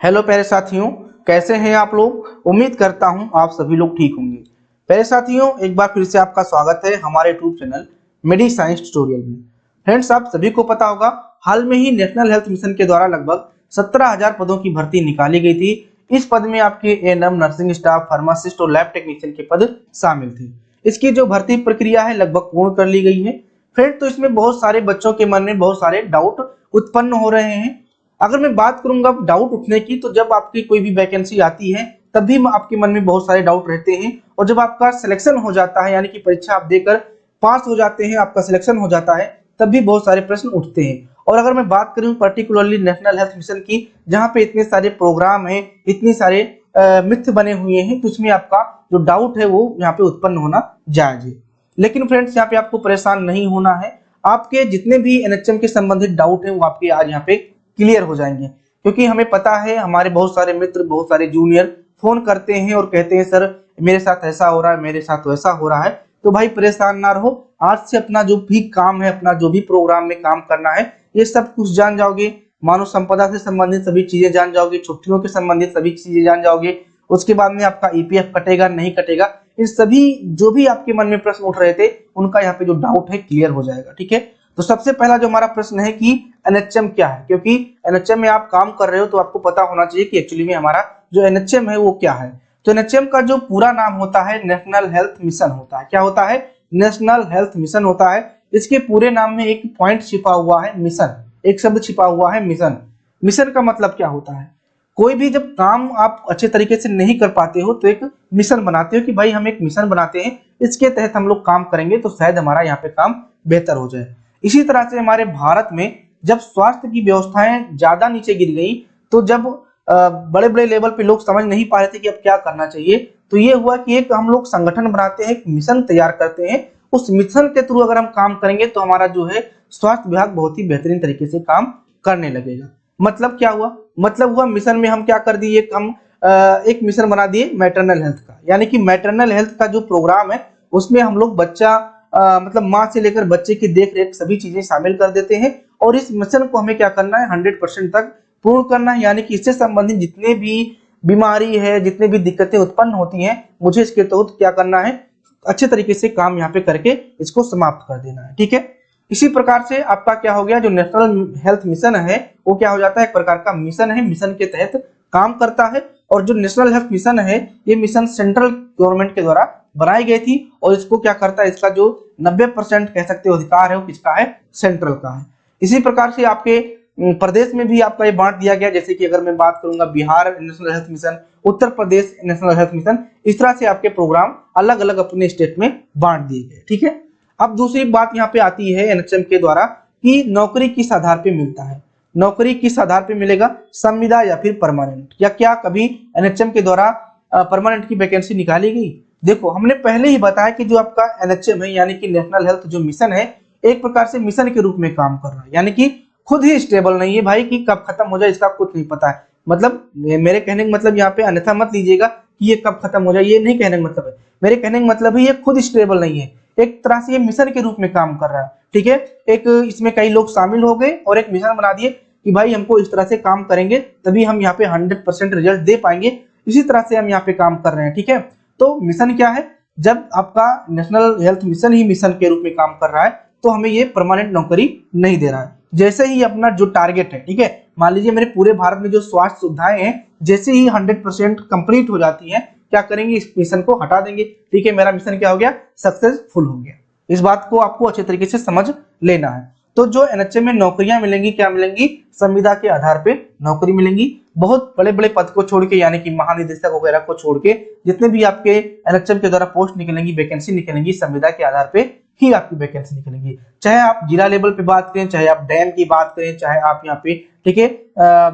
Hello प्यारे साथियों, कैसे हैं आप लोग। उम्मीद करता हूं आप सभी लोग ठीक होंगे। प्यारे साथियों, एक बार फिर से आपका स्वागत है हमारे यूट्यूब चैनल मेडी साइंस ट्यूटोरियल में। फ्रेंड्स, आप सभी को पता होगा, हाल में ही नेशनल हेल्थ मिशन के द्वारा लगभग 17,000 पदों की भर्ती निकाली गई थी। इस पद में आपके एएनएम, नर्सिंग स्टाफ, फार्मासिस्ट और लैब टेक्नीशियन के पद शामिल थे। इसकी जो भर्ती प्रक्रिया है लगभग पूर्ण कर ली गई है। फ्रेंड, तो इसमें बहुत सारे बच्चों के मन में बहुत सारे डाउट उत्पन्न हो रहे हैं। अगर मैं बात करूंगा डाउट उठने की, तो जब आपकी कोई भी वैकेंसी आती है तब भी आपके मन में बहुत सारे डाउट रहते हैं, और जब आपका सिलेक्शन हो जाता है, यानी कि परीक्षा आप देकर पास हो जाते हैं, आपका सिलेक्शन हो जाता है, तब भी बहुत सारे प्रश्न उठते हैं। और अगर मैं बात करूं पर्टिकुलरली नेशनल हेल्थ मिशन की, जहां पे इतने सारे प्रोग्राम हैं, इतने सारे मिथ बने हुए हैं, तो उसमें आपका जो डाउट है वो यहाँ पे उत्पन्न होना जायज है। लेकिन फ्रेंड्स, यहाँ पे आपको परेशान नहीं होना है। आपके जितने भी एनएचएम के संबंधित डाउट है वो आपके आज यहाँ पे क्लियर हो जाएंगे, क्योंकि हमें पता है हमारे बहुत सारे मित्र, बहुत सारे जूनियर फोन करते हैं और कहते हैं सर मेरे साथ ऐसा हो रहा है, मेरे साथ वैसा हो रहा है। तो भाई परेशान ना रहो, आज से अपना जो भी काम है, अपना जो भी प्रोग्राम में काम करना है, ये सब कुछ जान जाओगे। मानव संपदा से संबंधित सभी चीजें जान जाओगे, छुट्टियों के संबंधित सभी चीजें जान जाओगे। उसके बाद में आपका ईपीएफ कटेगा नहीं कटेगा, इन सभी जो भी आपके मन में प्रश्न उठ रहे थे उनका यहाँ पे जो डाउट है क्लियर हो जाएगा। ठीक है, तो सबसे पहला जो हमारा प्रश्न है कि एनएचएम क्या है, क्योंकि एनएचएम में आप काम कर रहे हो तो आपको पता होना चाहिए कि एक्चुअली में हमारा जो एनएचएम है वो क्या है। तो एनएचएम का जो पूरा नाम होता है नेशनल हेल्थ मिशन होता है। क्या होता है? नेशनल हेल्थ मिशन होता है। इसके पूरे नाम में एक पॉइंट छिपा हुआ है, मिशन, एक शब्द छिपा हुआ है, मिशन। मिशन का मतलब क्या होता है? कोई भी जब काम आप अच्छे तरीके से नहीं कर पाते हो तो एक मिशन बनाते हो कि भाई हम एक मिशन बनाते हैं, इसके तहत हम लोग काम करेंगे तो शायद हमारा यहाँ पे काम बेहतर हो जाए। इसी तरह से हमारे भारत में जब स्वास्थ्य की व्यवस्थाएं ज्यादा नीचे गिर गई, तो जब बड़े बड़े लेवल पे लोग समझ नहीं पा रहे थे कि अब क्या करना चाहिए, तो ये हुआ कि एक हम लोग संगठन बनाते हैं, एक मिशन तैयार करते हैं। उस मिशन के थ्रू अगर हम काम करेंगे तो हमारा जो है स्वास्थ्य विभाग बहुत ही बेहतरीन तरीके से काम करने लगेगा। मतलब क्या हुआ? मतलब हुआ मिशन में हम क्या कर दिए, हम एक मिशन बना दिए मैटरनल हेल्थ का, यानी कि मैटरनल हेल्थ का जो प्रोग्राम है उसमें हम लोग बच्चा मतलब माँ से लेकर बच्चे की देख रेख सभी चीजें शामिल कर देते हैं। और इस मिशन को हमें क्या करना है, 100% तक पूर्ण करना है। यानी कि इससे संबंधित जितने भी बीमारी है, जितने भी दिक्कतें उत्पन्न होती हैं, मुझे इसके तहत क्या करना है, अच्छे तरीके से काम यहाँ पे करके इसको समाप्त कर देना है। ठीक है, इसी प्रकार से आपका क्या हो गया, जो नेशनल हेल्थ मिशन है वो क्या हो जाता है, एक प्रकार का मिशन है, मिशन के तहत काम करता है। और जो नेशनल हेल्थ मिशन है, ये मिशन सेंट्रल गवर्नमेंट के द्वारा बनाई गई थी, और इसको क्या करता है, इसका जो 90% कह सकते हो अधिकार है वो किसका है, सेंट्रल का है। इसी प्रकार से आपके प्रदेश में भी आपका ये बांट दिया गया, जैसे कि अगर मैं बात करूंगा Bihar national health mission, Uttar Pradesh national health mission, इस तरह से आपके प्रोग्राम अलग अलग अपने स्टेट में बांट दिए गए। ठीक है, अब दूसरी बात यहाँ पे आती है एनएचएम के द्वारा कि नौकरी किस आधार पे मिलता है। नौकरी किस आधार पे मिलेगा, संविदा या फिर परमानेंट? या क्या कभी एनएचएम के द्वारा परमानेंट की वैकेंसी निकाली गई? देखो, हमने पहले ही बताया कि जो आपका एनएचएम है यानी कि नेशनल हेल्थ जो मिशन है, एक प्रकार से मिशन के रूप में काम कर रहा है, यानी कि खुद ही स्टेबल नहीं है भाई, कि कब खत्म हो जाए इसका कुछ नहीं पता है। मतलब मेरे कहने का मतलब यहाँ पे अन्यथा मत लीजिएगा कि ये कब खत्म हो जाए, ये नहीं कहने का मतलब है। मेरे कहने का मतलब है ये खुद स्टेबल नहीं है, एक तरह से ये मिशन के रूप में काम कर रहा है। ठीक है, एक इसमें कई लोग शामिल हो गए और एक मिशन बना दिए कि भाई हमको इस तरह से काम करेंगे तभी हम यहाँ पे 100% रिजल्ट दे पाएंगे, इसी तरह से हम यहाँ पे काम कर रहे हैं। ठीक है, तो मिशन क्या है, जब आपका नेशनल हेल्थ मिशन ही मिशन के रूप में काम कर रहा है तो हमें ये परमानेंट नौकरी नहीं दे रहा है। जैसे ही अपना जो टारगेट है, ठीक है, मान लीजिए मेरे पूरे भारत में जो स्वास्थ्य सुविधाएं हैं, जैसे ही 100% कंप्लीट हो जाती हैं, क्या करेंगे, इस मिशन को हटा देंगे। ठीक है, मेरा मिशन क्या हो गया, सक्सेसफुल हो गया। इस बात को आपको अच्छे तरीके से समझ लेना है। तो जो एनएचएम में नौकरियां मिलेंगी, क्या मिलेंगी, संविदा के आधार पे नौकरी मिलेंगी। बहुत बड़े बड़े पद को छोड़ के, यानी कि महानिदेशक वगैरह को छोड़ के जितने भी आपके एनएचएम के द्वारा पोस्ट निकलेंगी, वैकेंसी निकलेंगी, संविदा के आधार पे ही आपकी वैकेंसी निकलेंगी। चाहे आप जिला लेवल पे बात करें, चाहे आप डैम की बात करें, चाहे आप यहाँ पे, ठीक है,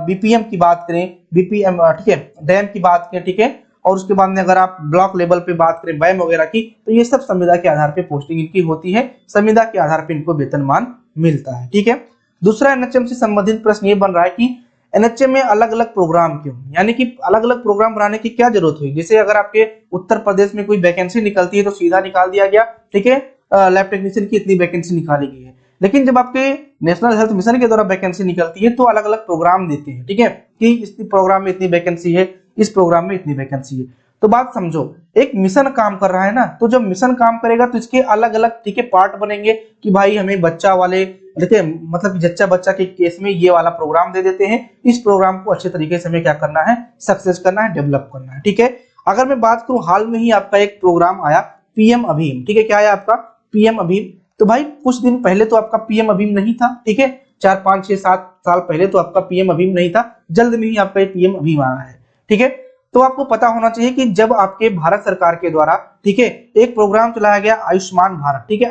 बीपीएम की बात करें, बीपीएम, ठीक है, डैम की बात करें, ठीक है, और उसके बाद में अगर आप ब्लॉक लेवल पे बात करें बैम वगैरह की, तो ये सब संविदा के आधार पे पोस्टिंग इनकी होती है, संविदा के आधार पे इनको वेतनमान मिलता है। ठीक है, दूसरा एनएचएम से संबंधित प्रश्न ये बन रहा है कि एनएचएम में अलग अलग प्रोग्राम क्यों, यानी कि अलग अलग प्रोग्राम बनाने की क्या जरूरत हुई। जैसे अगर आपके उत्तर प्रदेश में कोई वैकेंसी निकलती है तो सीधा निकाल दिया गया, ठीक है, लैब टेक्नीशियन की इतनी वैकेंसी निकाली गई है। लेकिन जब आपके नेशनल हेल्थ मिशन के द्वारा वैकेंसी निकलती है तो अलग अलग प्रोग्राम देते हैं, ठीक है, कि इस प्रोग्राम में इतनी वैकेंसी है, इस प्रोग्राम में इतनी वैकेंसी है। तो बात समझो, एक मिशन काम कर रहा है ना, तो जब मिशन काम करेगा तो इसके अलग अलग, ठीक है, पार्ट बनेंगे कि भाई हमें बच्चा वाले, देखिए मतलब कि जच्चा बच्चा के केस में ये वाला प्रोग्राम दे देते हैं, इस प्रोग्राम को अच्छे तरीके से हमें क्या करना है, सक्सेस करना है, डेवलप करना है, ठीक है। अगर मैं बात करूं, हाल में ही आपका एक प्रोग्राम आया पीएम अभीम, ठीक है, क्या आया आपका पीएम अभीम। तो भाई कुछ दिन पहले तो आपका पीएम अभीम नहीं था, ठीक है, 4 5 6 7 साल पहले तो आपका पीएम अभीम नहीं था, जल्द में ही आपका ये पीएम अभीम आया है, ठीक है। तो आपको पता होना चाहिए कि जब आपके भारत सरकार के द्वारा, ठीक है, एक प्रोग्राम चलाया गया आयुष्मान भारत, ठीक है,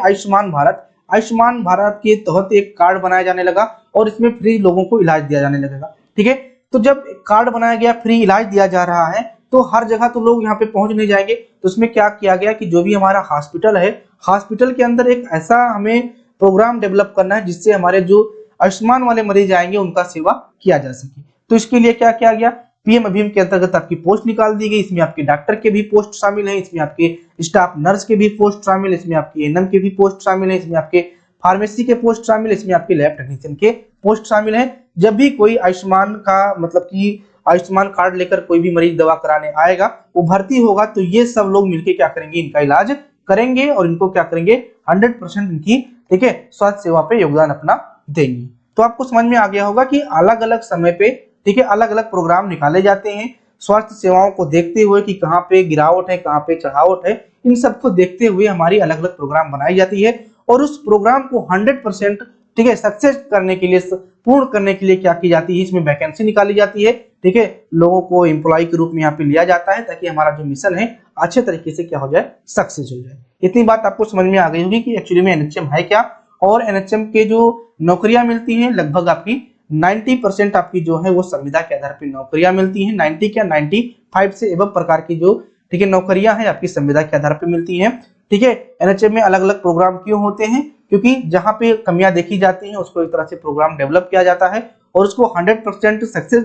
आयुष्मान भारत के तहत एक कार्ड बनाया जाने लगा और इसमें फ्री लोगों को इलाज दिया जाने लगेगा, ठीक है। तो जब कार्ड बनाया गया, फ्री इलाज दिया जा रहा है, तो हर जगह तो लोग यहाँ पे पहुंच नहीं जाएंगे, तो उसमें क्या किया गया कि जो भी हमारा हॉस्पिटल है, हॉस्पिटल के अंदर एक ऐसा हमें प्रोग्राम डेवलप करना है जिससे हमारे जो आयुष्मान वाले मरीज आएंगे उनका सेवा किया जा सके। तो इसके लिए क्या किया गया, पीएम अभीम के अंतर्गत आपकी पोस्ट निकाल दी गई, इसमें आपके डॉक्टर के भी पोस्ट शामिल है, इसमें आपके स्टाफ नर्स के भी पोस्ट शामिल है, इसमें आपके एएनएम के भी पोस्ट शामिल है, इसमें आपके फार्मेसी के पोस्ट शामिल है, इसमें आपके लैब टेक्नीशियन के पोस्ट शामिल है। जब भी कोई आयुष्मान का मतलब कि आयुष्मान कार्ड लेकर कोई भी मरीज दवा कराने आएगा, वो भर्ती होगा, तो ये सब लोग मिलकर क्या करेंगे, इनका इलाज करेंगे और इनको क्या करेंगे, 100% इनकी, ठीक है, स्वास्थ्य सेवा पे योगदान अपना देंगे। तो आपको समझ में आ गया होगा कि अलग अलग समय पे, ठीक है, अलग अलग प्रोग्राम निकाले जाते हैं स्वास्थ्य सेवाओं को देखते हुए कि कहाँ पे गिरावट है, कहाँ पे चढ़ावट है, इन सबको देखते हुए हमारी अलग अलग प्रोग्राम बनाई जाती है और उस प्रोग्राम को 100%, ठीक है, सक्सेस करने के लिए, पूर्ण करने के लिए क्या की जाती है, इसमें वैकेंसी निकाली जाती है, ठीक है, लोगों को एम्प्लॉय के रूप में यहाँ पे लिया जाता है ताकि हमारा जो मिशन है अच्छे तरीके से क्या हो जाए, सक्सेस हो जाए। इतनी बात आपको समझ में आ गई होगी कि एक्चुअली में एनएचएम है क्या, और एनएचएम के जो नौकरियां मिलती हैं लगभग आपकी 90% आपकी जो है वो संविदा के आधार पर नौकरियां मिलती हैं, 90 क्या 95 से एवं प्रकार की जो, ठीक है, नौकरियां हैं आपकी संविदा के आधार पर मिलती हैं, ठीक है। एनएचएम में अलग अलग प्रोग्राम क्यों होते हैं, क्योंकि जहां पे कमियां देखी जाती हैं उसको एक तरह से प्रोग्राम डेवलप किया जाता है और उसको 100% सक्सेस,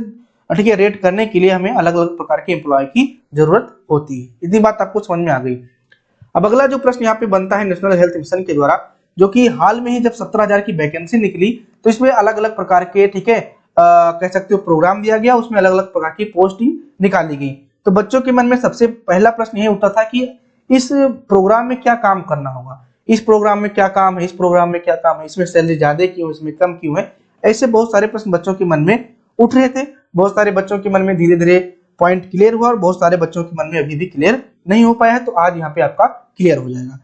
ठीक है, रेट करने के लिए हमें अलग अलग प्रकार के एम्प्लॉय की जरूरत होती है। इतनी बात आपको समझ में आ गई। अब अगला जो प्रश्न यहाँ पे बनता है नेशनल हेल्थ मिशन के द्वारा, जो कि हाल में ही जब 17,000 की वैकेंसी निकली तो इसमें अलग अलग प्रकार के, ठीक है, कह सकते हो प्रोग्राम दिया गया, उसमें अलग अलग प्रकार की पोस्टिंग निकाली गई। तो बच्चों के मन में सबसे पहला प्रश्न यह उठता था कि इस प्रोग्राम में क्या काम करना होगा, इस प्रोग्राम में क्या काम है, इस प्रोग्राम में क्या काम है, इसमें सैलरी ज्यादा क्यों, इसमें कम क्यों है। ऐसे बहुत सारे प्रश्न बच्चों के मन में उठ रहे थे। बहुत सारे बच्चों के मन में धीरे धीरे पॉइंट क्लियर हुआ और बहुत सारे बच्चों के मन में अभी भी क्लियर नहीं हो पाया है। तो आज यहाँ पे आपका क्लियर हो जाएगा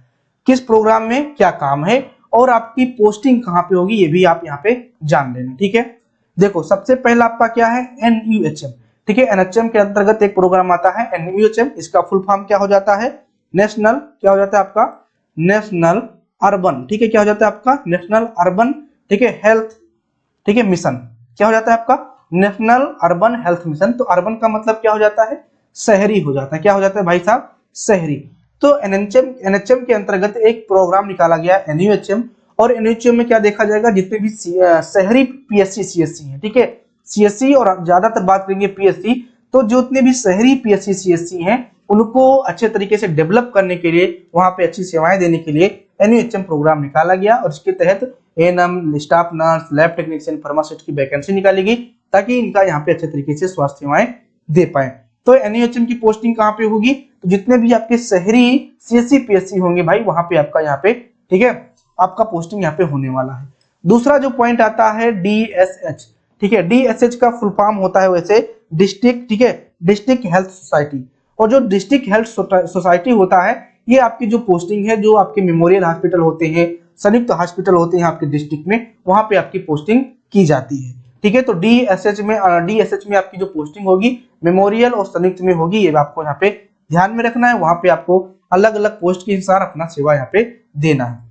किस प्रोग्राम में क्या काम है और आपकी पोस्टिंग कहाँ पे होगी, ये भी आप यहाँ पे जान लेना, ठीक है। देखो सबसे पहला आपका क्या है, एनयूएचएम, ठीक है, एनएचएम के अंतर्गत एक प्रोग्राम आता है एनयूएचएम। इसका फुल फॉर्म क्या हो जाता है, नेशनल, क्या हो जाता है आपका, नेशनल अर्बन, ठीक है, क्या हो जाता है आपका, नेशनल अर्बन, ठीक है, हेल्थ, ठीक है, मिशन, क्या हो जाता है आपका, नेशनल अर्बन हेल्थ मिशन। तो अर्बन का मतलब क्या हो जाता है, शहरी हो जाता है, क्या हो जाता है भाई साहब, शहरी। तो एनएचएम के अंतर्गत एक प्रोग्राम निकाला गया एनयूएचएम, और एनयूएचएम में क्या देखा जाएगा, जितने भी शहरी पीएससी सीएससी है, ठीक है, सीएससी और ज्यादातर बात करेंगे पीएससी, तो जितने भी शहरी पीएससी सीएससी हैं उनको अच्छे तरीके से डेवलप करने के लिए, वहां पे अच्छी सेवाएं देने के लिए एनयूएचएम प्रोग्राम निकाला गया और इसके तहत ANM, staff nurse, lab technician, pharmacist की वैकेंसी निकाली गई ताकि इनका यहाँ पे अच्छे तरीके से स्वास्थ्य सेवाएं दे पाए। तो एनयूएचएम की पोस्टिंग कहाँ पे होगी, तो जितने भी आपके शहरी सीएससी पीएससी होंगे भाई वहां पे आपका यहाँ पे, ठीक है, आपका पोस्टिंग यहाँ पे होने वाला है। दूसरा जो पॉइंट आता है डीएसएच, ठीक है, डीएसएच का फुल फॉर्म होता है वैसे डिस्ट्रिक्ट, ठीक है, डिस्ट्रिक्ट हेल्थ सोसाइटी। और जो डिस्ट्रिक्ट हेल्थ सोसाइटी होता है ये आपकी जो पोस्टिंग है, जो आपके मेमोरियल हॉस्पिटल होते हैं, संयुक्त हॉस्पिटल होते हैं आपके डिस्ट्रिक्ट में, वहां पे आपकी पोस्टिंग की जाती है, ठीक है। तो डीएसएच में आपकी जो पोस्टिंग होगी मेमोरियल और संयुक्त में होगी, ये आपको यहाँ पे ध्यान में रखना है। वहां पे आपको अलग अलग पोस्ट के अनुसार अपना सेवा यहाँ पे देना है।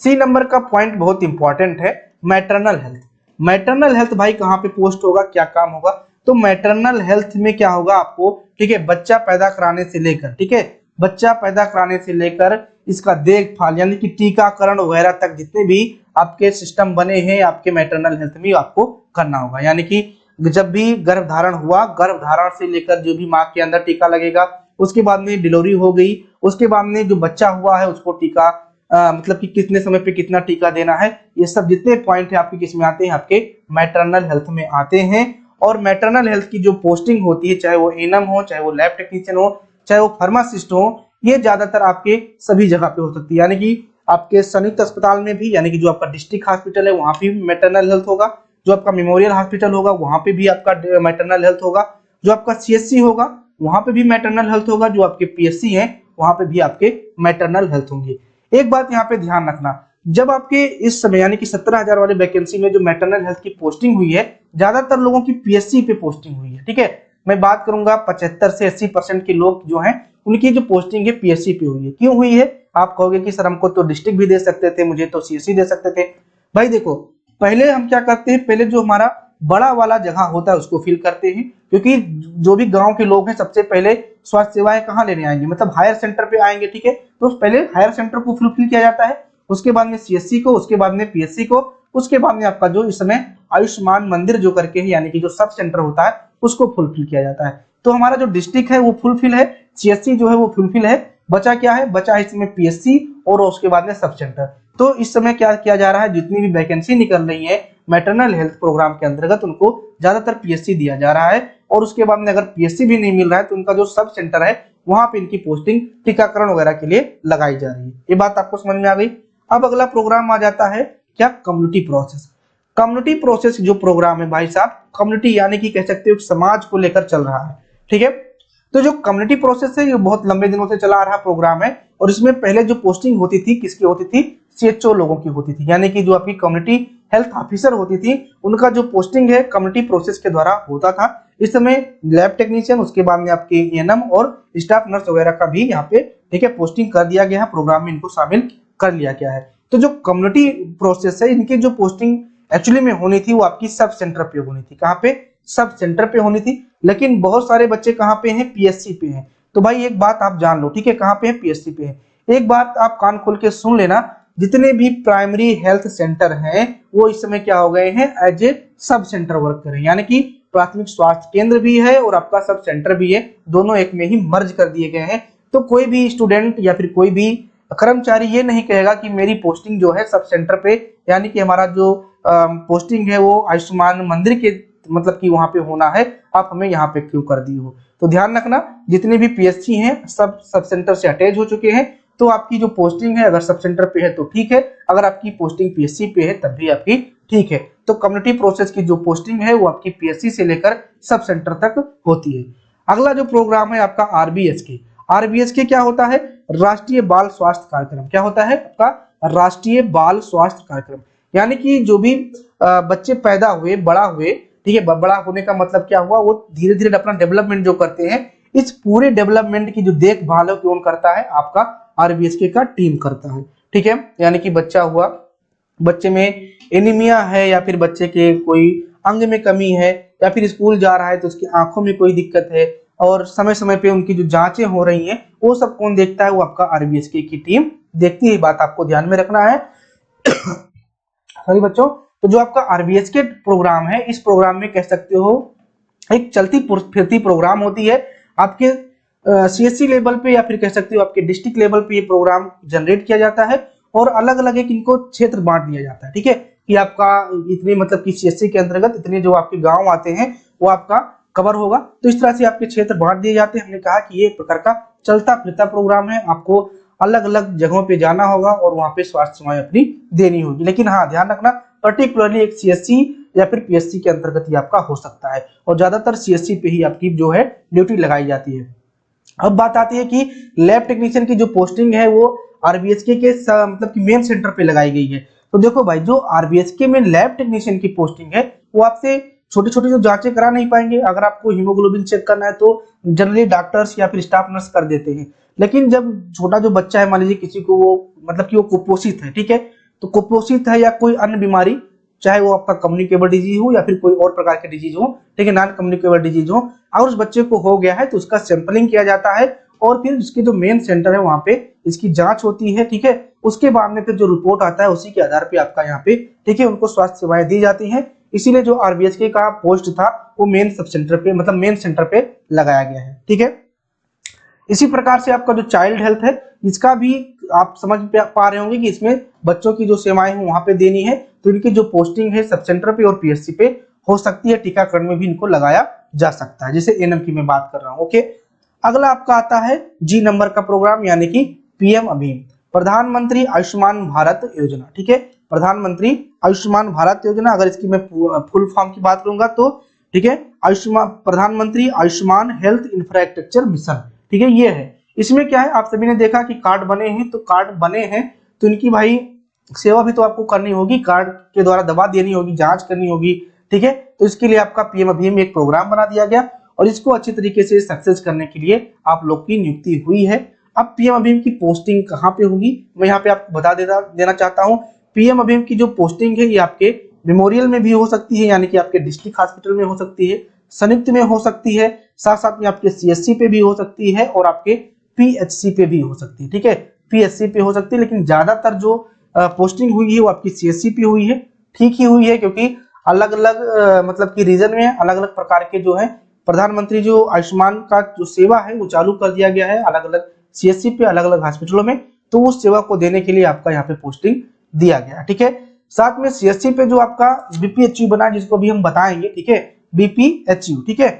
सी नंबर का पॉइंट बहुत इंपॉर्टेंट है, मैटरनल हेल्थ। मैटरनल हेल्थ भाई कहाँ पे पोस्ट होगा, क्या काम होगा, तो मैटरनल हेल्थ में क्या होगा आपको, ठीक है, बच्चा पैदा कराने से लेकर, ठीक है, बच्चा पैदा कराने से लेकर इसका देखभाल यानी कि टीकाकरण वगैरह तक जितने भी आपके सिस्टम बने हैं आपके मैटरनल हेल्थ में आपको करना होगा। यानी कि जब भी गर्भधारण हुआ, गर्भधारण से लेकर जो भी माँ के अंदर टीका लगेगा, उसके बाद में डिलीवरी हो गई, उसके बाद में जो बच्चा हुआ है उसको टीका मतलब कि कितने समय पे कितना टीका देना है, ये सब जितने पॉइंट है आपके किस में आते हैं, आपके मैटरनल हेल्थ में आते हैं। और मैटरनल हेल्थ की जो पोस्टिंग होती है, चाहे वो एनएम हो, चाहे वो लैब टेक्नीशियन हो, चाहे वो फार्मासिस्ट हो, ये ज्यादातर आपके सभी जगह पे हो सकती है। यानी कि आपके संयुक्त अस्पताल में भी, यानी कि जो आपका डिस्ट्रिक्ट हॉस्पिटल है वहां पे भी मैटरनल हेल्थ होगा, जो आपका मेमोरियल हॉस्पिटल होगा वहां पे भी आपका मैटरनल हेल्थ होगा, जो आपका सीएचसी होगा वहां पे भी मैटरनल हेल्थ होगा, जो आपके पीएससी है वहां पे भी आपके मैटरनल हेल्थ होंगे। एक बात यहाँ पे ध्यान रखना, जब आपके इस समय यानी कि 17,000 वाले वैकेंसी में जो मैटरनल हेल्थ की पोस्टिंग हुई है, ज्यादातर लोगों की पीएससी पे पोस्टिंग हुई है। ठीक है, मैं बात करूंगा 75 से 80% के लोग जो हैं उनकी जो पोस्टिंग है पीएससी पे हुई है। क्यों हुई है? आप कहोगे कि सर हमको तो डिस्ट्रिक्ट भी दे सकते थे, मुझे तो सीएससी दे सकते थे। भाई देखो, पहले हम क्या करते हैं, पहले जो हमारा बड़ा वाला जगह होता है उसको फिल करते हैं, क्योंकि जो भी गांव के लोग हैं सबसे पहले स्वास्थ्य सेवाएं कहाँ लेने आएंगे, मतलब हायर सेंटर पे आएंगे। ठीक है, तो पहले हायर सेंटर को फुलफिल किया जाता है, उसके बाद में सीएससी को, उसके बाद में पीएससी को, उसके बाद में आपका जो इस समय आयुष्मान मंदिर जो करके है, यानी कि जो सब सेंटर होता है उसको फुलफिल किया जाता है। तो हमारा जो डिस्ट्रिक्ट है वो फुलफिल है, सीएससी जो है वो फुलफिल है, बचा क्या है, बचा है इसमें पीएससी और उसके बाद में सब सेंटर। तो इस समय क्या किया जा रहा है, जितनी भी वैकेंसी निकल रही है मैटरनल हेल्थ प्रोग्राम के अंतर्गत उनको ज्यादातर पीएससी दिया जा रहा है, और उसके बाद में अगर पीएससी भी नहीं मिल रहा है तो उनका जो सब सेंटर है वहां पे इनकी पोस्टिंग टीकाकरण वगैरह के लिए लगाई जा रही है। ये बात आपको समझ में आ गई। अब अगला प्रोग्राम आ जाता है क्या, कम्युनिटी प्रोसेस। कम्युनिटी प्रोसेस जो प्रोग्राम है भाई साहब, कम्युनिटी यानी कि कह सकते हो समाज को लेकर चल रहा है। ठीक है, तो जो कम्युनिटी प्रोसेस है ये बहुत लंबे दिनों से चला आ रहा प्रोग्राम है, और इसमें पहले जो पोस्टिंग होती थी किसकी होती थी, सीएचओ लोगों की होती थी, यानी कि जो आपकी कम्युनिटी हेल्थ ऑफिसर होती थी उनका जो पोस्टिंग है कम्युनिटी प्रोसेस के द्वारा होता था। इस समय लैब टेक्नीशियन, उसके बाद में आपके एएनएम और स्टाफ नर्स वगैरह का भी यहाँ पे ठीक है पोस्टिंग कर दिया गया है, प्रोग्राम में इनको शामिल कर लिया गया है। तो जो कम्युनिटी प्रोसेस है इनकी जो पोस्टिंग एक्चुअली में होनी थी वो आपकी सब सेंटर पे होनी थी। कहाँ पे? सब सेंटर पे होनी थी, लेकिन बहुत सारे बच्चे कहाँ पे हैं, पीएससी पे हैं। तो भाई एक बात आप जान लो, ठीक है, कहाँ पे है, पीएससी पे है। एक बात आप कान खोल के सुन लेना, जितने भी प्राइमरी हेल्थ सेंटर हैं वो इस समय क्या हो गए हैं, as a sub centre work करें, यानी कि प्राथमिक स्वास्थ्य केंद्र भी है और आपका सब सेंटर भी है, दोनों एक में ही मर्ज कर दिए गए हैं। तो कोई भी स्टूडेंट या फिर कोई भी कर्मचारी ये नहीं कहेगा कि मेरी पोस्टिंग जो है सब सेंटर पे, यानी कि हमारा जो पोस्टिंग है वो आयुष्मान मंदिर के मतलब कि वहां पे होना है, आप हमें यहाँ पे क्यों कर दी हो। तो ध्यान रखना, जितने भी पीएससी हैं सब सेंटर से अटैच हो चुके हैं, तो आपकी जो पोस्टिंग है अगर सब सेंटर पे है तो ठीक है, अगर आपकी पोस्टिंग पीएससी पे है तब भी आपकी ठीक है। तो कम्युनिटी प्रोसेस की जो पोस्टिंग है वो आपकी पीएससी से लेकर सब सेंटर तक होती है। अगला जो प्रोग्राम है आपका आरबीएसके। आरबीएसके क्या होता है, राष्ट्रीय बाल स्वास्थ्य कार्यक्रम। क्या होता है आपका, राष्ट्रीय बाल स्वास्थ्य कार्यक्रम, यानी कि जो भी बच्चे पैदा हुए, बड़ा हुए, ठीक है, बड़ा होने का मतलब क्या हुआ, वो धीरे धीरे अपना डेवलपमेंट जो करते हैं, इस पूरे डेवलपमेंट की जो देखभाल है कौन करता है, आपका आरबीएसके का टीम करता है। ठीक है, यानी कि बच्चा हुआ, बच्चे में एनीमिया है या फिर बच्चे के कोई अंग में कमी है या फिर स्कूल जा रहा है तो उसकी आंखों में कोई दिक्कत है और समय समय पे उनकी जो जांचें हो रही हैं वो सब कौन देखता है, वो आपका आरबीएसके की टीम देखती है। बात आपको ध्यान में रखना है। सॉरी बच्चों, तो जो आपका आरबीएसके प्रोग्राम है, इस प्रोग्राम में कह सकते हो एक चलती फिरती प्रोग्राम होती है। आपके सीएससी लेवल पे या फिर कह सकते हो आपके डिस्ट्रिक्ट लेवल पे ये प्रोग्राम जनरेट किया जाता है और अलग अलग एक इनको क्षेत्र बांट दिया जाता है। ठीक है, कि आपका इतने मतलब कि सीएससी के अंतर्गत इतने जो आपके गांव आते हैं वो आपका कवर होगा। तो इस तरह से आपके क्षेत्र बांट दिए जाते हैं। हमने कहा कि ये एक प्रकार का चलता फिरता प्रोग्राम है, आपको अलग अलग जगहों पे जाना होगा और वहां पे स्वास्थ्य सेवाएं अपनी देनी होगी। लेकिन हाँ ध्यान रखना, पर्टिकुलरली एक सीएससी या फिर पीएससी के अंतर्गत ही आपका हो सकता है और ज्यादातर सीएससी पे ही आपकी जो है ड्यूटी लगाई जाती है। अब बात आती है कि लैब टेक्नीशियन की जो पोस्टिंग है वो आरबीएसके के मतलब कि मेन सेंटर पे लगाई गई है। तो देखो भाई, जो आरबीएसके में लैब टेक्नीशियन की पोस्टिंग है वो आपसे छोटी छोटी जो जांचें करा नहीं पाएंगे। अगर आपको हीमोग्लोबिन चेक करना है तो जनरली डॉक्टर्स या फिर स्टाफ नर्स कर देते हैं, लेकिन जब छोटा जो बच्चा है, मान लीजिए किसी को वो मतलब कि वो कुपोषित है, ठीक है, तो कुपोषित है या कोई अन्य बीमारी, चाहे वो आपका कम्युनिकेबल डिजीज हो या फिर कोई और प्रकार के डिजीज हो, ठीक है, नॉन कम्युनिकेबल डिजीज हो, अगर उस बच्चे को हो गया है तो उसका सैंपलिंग किया जाता है और फिर उसके जो मेन सेंटर है वहां पे इसकी जांच होती है। ठीक है, उसके बाद में फिर जो रिपोर्ट आता है उसी के आधार पे आपका यहाँ पे ठीक है उनको स्वास्थ्य सेवाएं दी जाती हैं। इसीलिए जो आरबीएसके का पोस्ट था वो मेन सब सेंटर पे मतलब मेन सेंटर पे लगाया गया है। ठीक है, इसी प्रकार से आपका जो चाइल्ड हेल्थ है, इसका भी आप समझ पा रहे होंगे कि इसमें बच्चों की जो सेवाएं हैं वहां पे देनी है, तो इनकी जो पोस्टिंग है सब सेंटर पे और पीएससी पे हो सकती है, टीकाकरण में भी इनको लगाया जा सकता है, जैसे एनएम की मैं बात कर रहा हूँ। ओके, अगला आपका आता है जी नंबर का प्रोग्राम यानी कि पीएम अभीम, प्रधानमंत्री आयुष्मान भारत योजना। ठीक है, प्रधानमंत्री आयुष्मान भारत योजना, अगर इसकी मैं फुल फॉर्म की बात करूंगा तो ठीक है, आयुष्मान प्रधानमंत्री आयुष्मान हेल्थ इंफ्रास्ट्रक्चर मिशन। ठीक है, ये है। इसमें क्या है, आप सभी ने देखा कि कार्ड बने हैं, तो कार्ड बने हैं तो इनकी भाई सेवा भी तो आपको करनी होगी, कार्ड के द्वारा दवा देनी होगी, जांच करनी होगी। ठीक है, तो इसके लिए आपका पीएम अभीम एक प्रोग्राम बना दिया गया और इसको अच्छी तरीके से सक्सेस करने के लिए आप लोग की नियुक्ति हुई है। अब पीएम अभीम की पोस्टिंग कहाँ पे होगी, मैं यहाँ पे आपको बता देना चाहता हूँ। पीएम अभीम की जो पोस्टिंग है ये आपके मेमोरियल में भी हो सकती है, यानी कि आपके डिस्ट्रिक्ट हॉस्पिटल में हो सकती है, संयुक्त में हो सकती है, साथ साथ में आपके सीएससी पे भी हो सकती है और आपके पीएचसी पे भी हो सकती है। ठीक है, पीएचसी पे हो सकती है, लेकिन ज्यादातर जो पोस्टिंग हुई है वो आपकी सीएससी पे हुई है। ठीक ही हुई है, क्योंकि अलग अलग मतलब कि रीजन में अलग अलग प्रकार के जो है प्रधानमंत्री जो आयुष्मान का जो सेवा है वो चालू कर दिया गया है अलग अलग सीएससी पे, अलग अलग हॉस्पिटलों में, तो उस सेवा को देने के लिए आपका यहाँ पे पोस्टिंग दिया गया। ठीक है, साथ में सीएससी पे जो आपका बीपीएचयू बना, जिसको भी हम बताएंगे। ठीक है, बीपीएचयू, ठीक है,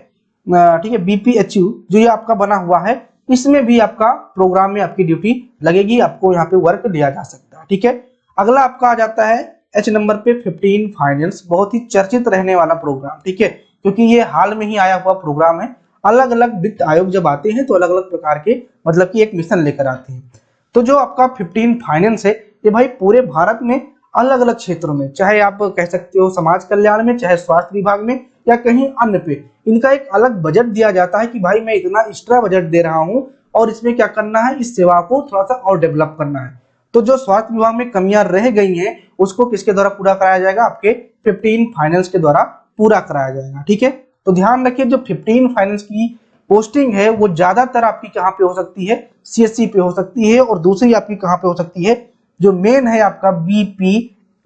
ठीक है, बीपीएचयू जो ये आपका बना हुआ है, इसमें भी आपका प्रोग्राम में आपकी ड्यूटी लगेगी, आपको यहाँ पे वर्क दिया जा सकता है। ठीक है, अगला आपका आ जाता है एच नंबर पे 15 फाइनेंस, बहुत ही चर्चित रहने वाला प्रोग्राम। ठीक है, क्योंकि ये हाल में ही आया हुआ प्रोग्राम है। अलग अलग वित्त आयोग जब आते हैं तो अलग अलग प्रकार के मतलब कि एक मिशन लेकर आते हैं। तो जो आपका 15 फाइनेंस है ये भाई पूरे भारत में अलग अलग क्षेत्रों में, चाहे आप कह सकते हो समाज कल्याण में, चाहे स्वास्थ्य विभाग में या कहीं अन्य पे, इनका एक अलग बजट दिया जाता है कि भाई मैं इतना एक्स्ट्रा बजट दे रहा हूं और इसमें क्या करना है, इस सेवा को थोड़ा सा और डेवलप करना है। तो जो स्वास्थ्य विभाग में कमियां रह गई हैं उसको किसके द्वारा पूरा कराया जाएगा, आपके 15 फाइनेंस के द्वारा पूरा कराया जाएगा। ठीक है, तो ध्यान रखिए जो 15 फाइनेंस की पोस्टिंग है वो ज्यादातर आपकी कहां पे हो सकती है, सीएससी पे हो सकती है, और दूसरी आपकी कहां पे हो सकती है, जो मेन है आपका बीपी,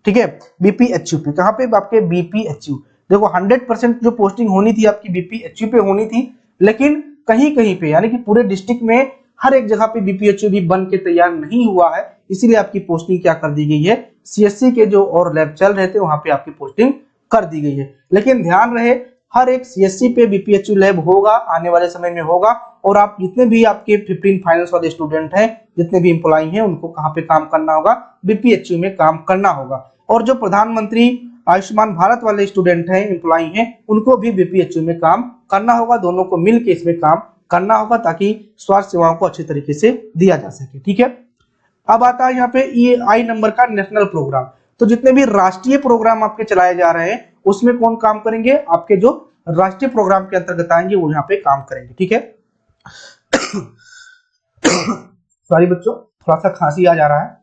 ठीक है, बीपीएचयू पे। कहां पे, आपके बीपीएचयू। देखो 100% जो पोस्टिंग होनी थी आपकी बीपीएचयू पे होनी थी, लेकिन कहीं कहीं पे यानी कि पूरे डिस्ट्रिक्ट में हर एक जगह पे बीपीएचयू भी बन के तैयार नहीं हुआ है, इसीलिए आपकी पोस्टिंग क्या कर दी गई है, सीएससी के जो और लैब चल रहे थे वहां पे आपकी पोस्टिंग कर दी गई है। लेकिन ध्यान रहे हर एक सीएससी पे बीपीएचयू लैब होगा, आने वाले समय में होगा, और आप जितने भी आपके 15 फाइनेंस वाले स्टूडेंट हैं, जितने भी एम्प्लॉई हैं, उनको कहां पे काम करना होगा, बीपीएचयू में काम करना होगा। और जो प्रधानमंत्री आयुष्मान भारत वाले स्टूडेंट हैं, एम्प्लॉई हैं, उनको भी बीपीएचयू में काम करना होगा, दोनों को मिलकर इसमें काम करना होगा ताकि स्वास्थ्य सेवाओं को अच्छी तरीके से दिया जा सके। ठीक है, अब आता है यहाँ पे आई नंबर का नेशनल प्रोग्राम। तो जितने भी राष्ट्रीय प्रोग्राम आपके चलाए जा रहे हैं उसमें कौन काम करेंगे, आपके जो राष्ट्रीय प्रोग्राम के अंतर्गत आएंगे वो यहाँ पे काम करेंगे। ठीक है, सॉरी बच्चों, थोड़ा सा खांसी आ जा रहा है।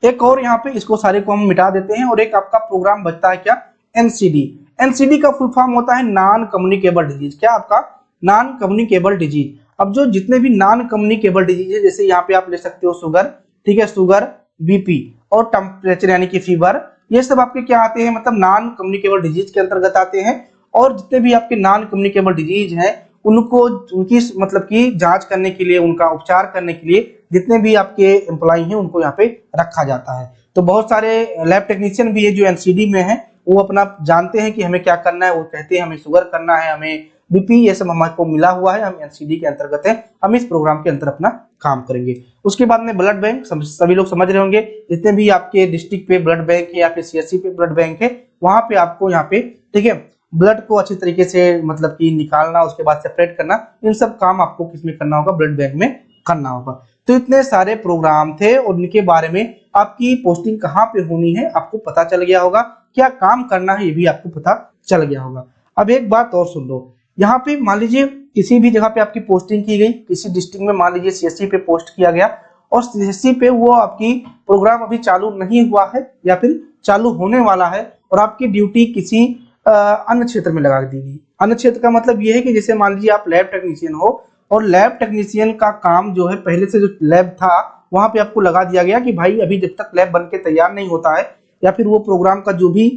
एक और यहाँ पे इसको सारे को हम मिटा देते हैं और एक आपका प्रोग्राम बचता है क्या, एनसीडी। एनसीडी का फुल फॉर्म होता है नॉन कम्युनिकेबल डिजीज। क्या आपका, नॉन कम्युनिकेबल डिजीज। अब जो जितने भी नॉन कम्युनिकेबल डिजीज है, जैसे यहाँ पे आप ले सकते हो शुगर, ठीक है, शुगर, बीपी और टेम्परेचर यानी कि फीवर, ये सब आपके क्या आते हैं, मतलब नॉन कम्युनिकेबल डिजीज के अंतर्गत आते हैं। और जितने भी आपके नॉन कम्युनिकेबल डिजीज हैं उनको उनकी मतलब की जांच करने के लिए, उनका उपचार करने के लिए जितने भी आपके एम्प्लॉय हैं उनको यहाँ पे रखा जाता है। तो बहुत सारे लैब टेक्नीशियन भी है जो एनसीडी में है, वो अपना जानते हैं कि हमें क्या करना है, वो कहते हैं हमें शुगर करना है, हमें बीपी, ये सब हमको मिला हुआ है, हम एनसीडी के अंतर्गत है, हम इस प्रोग्राम के अंदर अपना काम करेंगे। उसके बाद में ब्लड बैंक, सभी लोग समझ रहे होंगे, जितने भी आपके डिस्ट्रिक्ट पे ब्लड बैंक है या फिर सीएससी पे ब्लड बैंक है, वहां पे आपको यहाँ पे, ठीक है, ब्लड को अच्छी तरीके से मतलब कि निकालना, उसके बाद सेपरेट करना, इन सब काम आपको किसमें करना होगा, ब्लड बैंक में करना होगा। तो इतने सारे प्रोग्राम थे और उनके बारे में आपकी पोस्टिंग कहाँ पे होनी है आपको पता चल गया होगा, क्या काम करना है ये भी आपको पता चल गया होगा। अब एक बात और सुन लो, यहाँ पे मान लीजिए किसी भी जगह पे आपकी पोस्टिंग की गई, किसी डिस्ट्रिक्ट में मान लीजिए सीएससी पे पोस्ट किया गया और सीएससी पे वो आपकी प्रोग्राम अभी चालू नहीं हुआ है या फिर चालू होने वाला है और आपकी ड्यूटी किसी अन्य क्षेत्र में लगा दी गई। अन्य क्षेत्र का मतलब ये है कि जैसे मान लीजिए आप लैब टेक्नीशियन हो और लैब टेक्नीशियन का काम जो है पहले से जो लैब था वहां पे आपको लगा दिया गया कि भाई अभी जब तक लैब बन के तैयार नहीं होता है या फिर वो प्रोग्राम का जो भी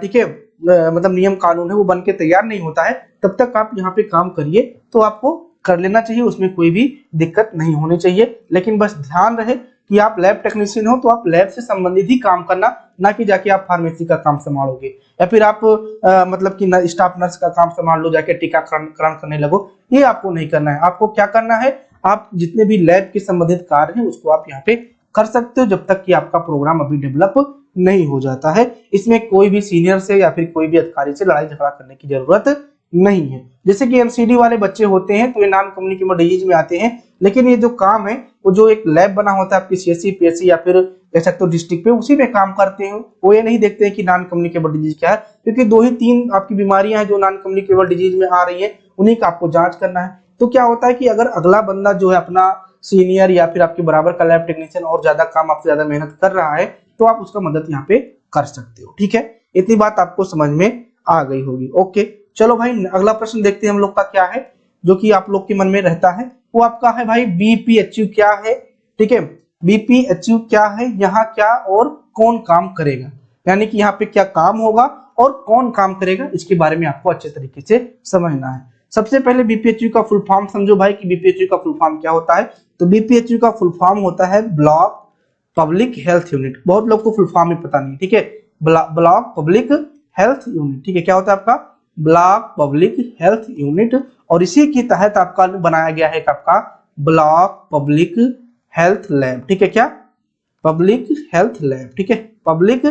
ठीक है मतलब नियम कानून है वो बन के तैयार नहीं होता है, तब तक आप यहाँ पे काम करिए। तो आपको कर लेना चाहिए, उसमें कोई भी दिक्कत नहीं होनी चाहिए। लेकिन बस ध्यान रहे कि आप लैब टेक्नीशियन हो तो आप लैब से संबंधित ही काम करना, ना कि जाके आप फार्मेसी का काम संभालोगे या फिर आप मतलब कि स्टाफ नर्स का काम संभाल लो, जाके टीकाकरण करने लगो। ये आपको नहीं करना है। आपको क्या करना है, आप जितने भी लैब के संबंधित कार्य हैं उसको आप यहाँ पे कर सकते हो, जब तक कि आपका प्रोग्राम अभी डेवलप नहीं हो जाता है। इसमें कोई भी सीनियर से या फिर कोई भी अधिकारी से लड़ाई झगड़ा करने की जरूरत नहीं है। जैसे कि एमसीडी वाले बच्चे होते हैं तो ये नॉन कम्युनिकेबल डिजीज में आते हैं, लेकिन ये जो काम है वो जो एक लैब बना होता है आपकी सीएससी पीएससी या फिर कह सकते हो डिस्ट्रिक्ट पे, उसी में काम करते हैं। वो ये नहीं देखते हैं कि नॉन कम्युनिकेबल डिजीज क्या है, क्योंकि 2 ही 3 आपकी बीमारियां हैं जो नॉन कम्युनिकेबल डिजीज में आ रही है, उन्हीं का आपको जांच करना है। तो क्या होता है कि अगर अगला बंदा जो है अपना सीनियर या फिर आपके बराबर का लैब टेक्नीशियन और ज्यादा काम आपसे ज्यादा मेहनत कर रहा है तो आप उसका मदद यहाँ पे कर सकते हो। ठीक है, इतनी बात आपको समझ में आ गई होगी। ओके, चलो भाई अगला प्रश्न देखते हैं हम लोग का क्या है, जो कि आप लोग के मन में रहता है। वो आपका है भाई बीपीएचयू क्या है। ठीक है, बीपीएचयू क्या है, यहाँ क्या और कौन काम करेगा, यानी कि यहाँ पे क्या काम होगा और कौन काम करेगा, इसके बारे में आपको अच्छे तरीके से समझना है। सबसे पहले बीपीएचयू का फुल फॉर्म समझो भाई कि बीपीएचयू का फुल फॉर्म क्या होता है। तो बीपीएचयू का फुल फॉर्म होता है ब्लॉक पब्लिक हेल्थ यूनिट। बहुत लोग को फुल फॉर्म ही पता नहीं। ठीक है, ब्लॉक पब्लिक हेल्थ यूनिट। ठीक है, क्या होता है आपका ब्लॉक पब्लिक हेल्थ यूनिट, और इसी के तहत आपका बनाया गया है आपका ब्लॉक पब्लिक हेल्थ लैब। ठीक है, क्या पब्लिक हेल्थ लैब। ठीक है, पब्लिक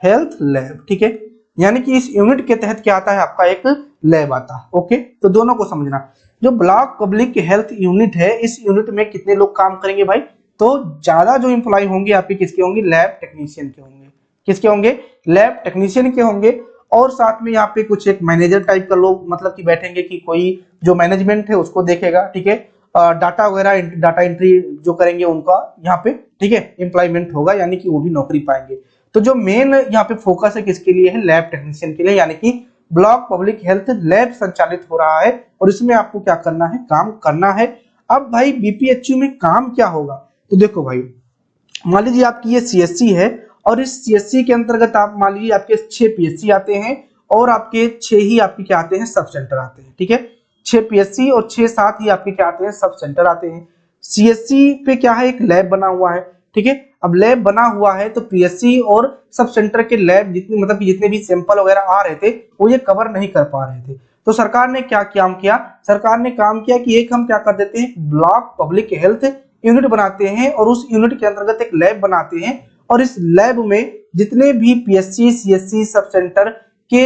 हेल्थ लैब। ठीक है, यानी कि इस यूनिट के तहत क्या आता है आपका एक लैब आता है। ओके, तो दोनों को समझना। जो ब्लॉक पब्लिक हेल्थ यूनिट है, इस यूनिट में कितने लोग काम करेंगे भाई, तो ज्यादा जो इंप्लॉय होंगे आपके किसके होंगे, लैब टेक्नीशियन के होंगे। किसके होंगे, लैब टेक्नीशियन के होंगे। और साथ में यहाँ पे कुछ एक मैनेजर टाइप का लोग मतलब कि बैठेंगे कि कोई जो मैनेजमेंट है उसको देखेगा। ठीक है, डाटा वगैरह डाटा एंट्री जो करेंगे उनका यहाँ पे ठीक है एम्प्लॉयमेंट होगा, यानी कि वो भी नौकरी पाएंगे। तो जो मेन यहाँ पे फोकस है किसके लिए है, लैब टेक्नीशियन के लिए, यानी कि ब्लॉक पब्लिक हेल्थ लैब संचालित हो रहा है और इसमें आपको क्या करना है, काम करना है। अब भाई बीपीएचयू में काम क्या होगा, तो देखो भाई मान लीजिए आपकी ये सीएससी है और इस सीएससी के अंतर्गत आप मान लीजिए आपके 6 पीएससी आते हैं और आपके 6 ही आपके क्या आते हैं, सब सेंटर आते हैं। ठीक है, 6 पीएससी और 6 साथ ही आपके क्या आते हैं, सब सेंटर आते हैं। सीएससी पे क्या है, एक लैब बना हुआ है। ठीक है, अब लैब बना हुआ है तो पीएससी और सब सेंटर के लैब जितने मतलब कि जितने भी सैंपल वगैरह आ रहे थे वो ये कवर नहीं कर पा रहे थे। तो सरकार ने क्या काम किया, सरकार ने काम किया कि एक हम क्या कर देते हैं, ब्लॉक पब्लिक हेल्थ यूनिट बनाते हैं और उस यूनिट के अंतर्गत एक लैब बनाते हैं और इस लैब में जितने भी पीएससी सीएससी सब सेंटर के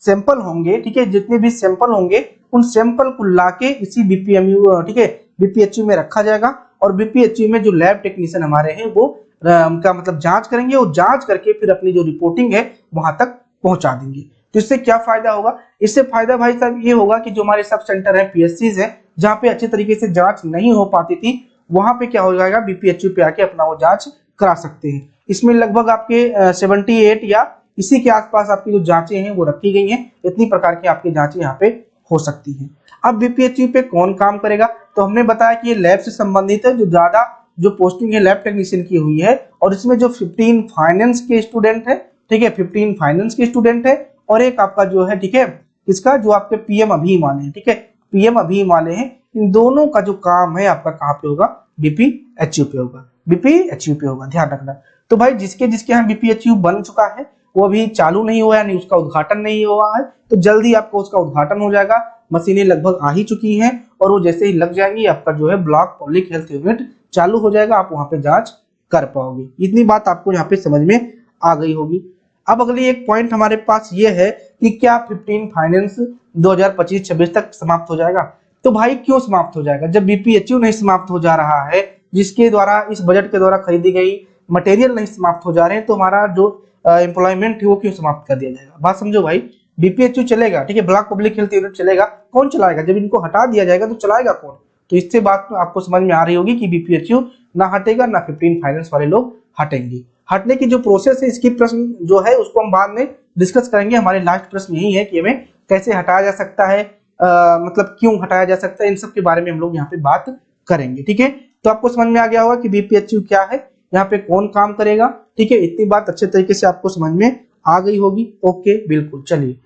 सैंपल होंगे, ठीक है, जितने भी सैंपल होंगे उन सैंपल को लाके इसी बीपीएमयू ठीक है बीपीएचयू में रखा जाएगा और बीपीएचयू में जो लैब टेक्नीशियन हमारे हैं वो उनका मतलब जांच करेंगे और जांच करके फिर अपनी जो रिपोर्टिंग है वहां तक पहुंचा देंगे। तो इससे क्या फायदा होगा, इससे फायदा भाई साहब ये होगा कि जो हमारे सब सेंटर है पीएससीज है जहाँ पे अच्छे तरीके से जांच नहीं हो पाती थी वहां पे क्या हो जाएगा, बीपीएचयू पे आके अपना वो जांच करा सकते हैं। इसमें लगभग आपके 78 या इसी के आसपास आपकी जो जांचें हैं वो रखी गई हैं। इतनी प्रकार की आपकी जांचें यहाँ पे हो सकती हैं। अब बीपीएचयू पे कौन काम करेगा, तो हमने बताया कि ये लैब से संबंधित है, जो ज्यादा जो पोस्टिंग है लैब टेक्नीशियन की हुई है और इसमें जो 15 फाइनेंस के स्टूडेंट है, ठीक है 15 फाइनेंस के स्टूडेंट है और एक आपका जो है ठीक है इसका जो आपके पीएम अभी वाले हैं, ठीक है पीएम अभी वाले हैं, इन दोनों का जो काम है आपका कहाँ पे होगा, बीपीएचयू पे होगा, बीपीएचयू पे होगा, ध्यान रखना। तो भाई जिसके जिसके यहाँ बीपीएचयू बन चुका है वो अभी चालू नहीं हुआ है, यानी उसका उद्घाटन नहीं हुआ है, तो जल्दी आपको उसका उद्घाटन हो जाएगा। मशीनें लगभग आ ही चुकी हैं और वो जैसे ही लग जाएंगी आपका जो है ब्लॉक पब्लिक हेल्थ यूनिट चालू हो जाएगा, आप वहां पे जांच कर पाओगे। इतनी बात आपको यहाँ पे समझ में आ गई होगी। अब अगली एक पॉइंट हमारे पास ये है कि क्या 15 फाइनेंस 2025-26 तक समाप्त हो जाएगा। तो भाई क्यों समाप्त हो जाएगा, जब बीपीएचयू नहीं समाप्त हो जा रहा है, जिसके द्वारा इस बजट के द्वारा खरीदी गई मटेरियल नहीं समाप्त हो जा रहे हैं, तो हमारा जो एम्प्लॉयमेंट है वो क्यों समाप्त कर दिया जाएगा। बात समझो भाई, बीपीएचयू चलेगा, ठीक है ब्लॉक पब्लिक हेल्थ यूनिट चलेगा, कौन चलाएगा, जब इनको हटा दिया जाएगा तो चलाएगा कौन। तो इससे बात आपको समझ में आ रही होगी कि बीपीएचयू ना हटेगा ना 15 फाइनेंस वाले लोग हटेंगे। हटने की जो प्रोसेस है इसकी प्रश्न जो है उसको हम बाद में डिस्कस करेंगे। हमारे लास्ट प्रश्न यही है कि हमें कैसे हटाया जा सकता है, मतलब क्यों हटाया जा सकता है, इन सब के बारे में हम लोग यहाँ पे बात करेंगे। ठीक है, तो आपको समझ में आ गया होगा कि बीपीएचयू क्या है, यहाँ पे कौन काम करेगा। ठीक है, इतनी बात अच्छे तरीके से आपको समझ में आ गई होगी। ओके बिल्कुल, चलिए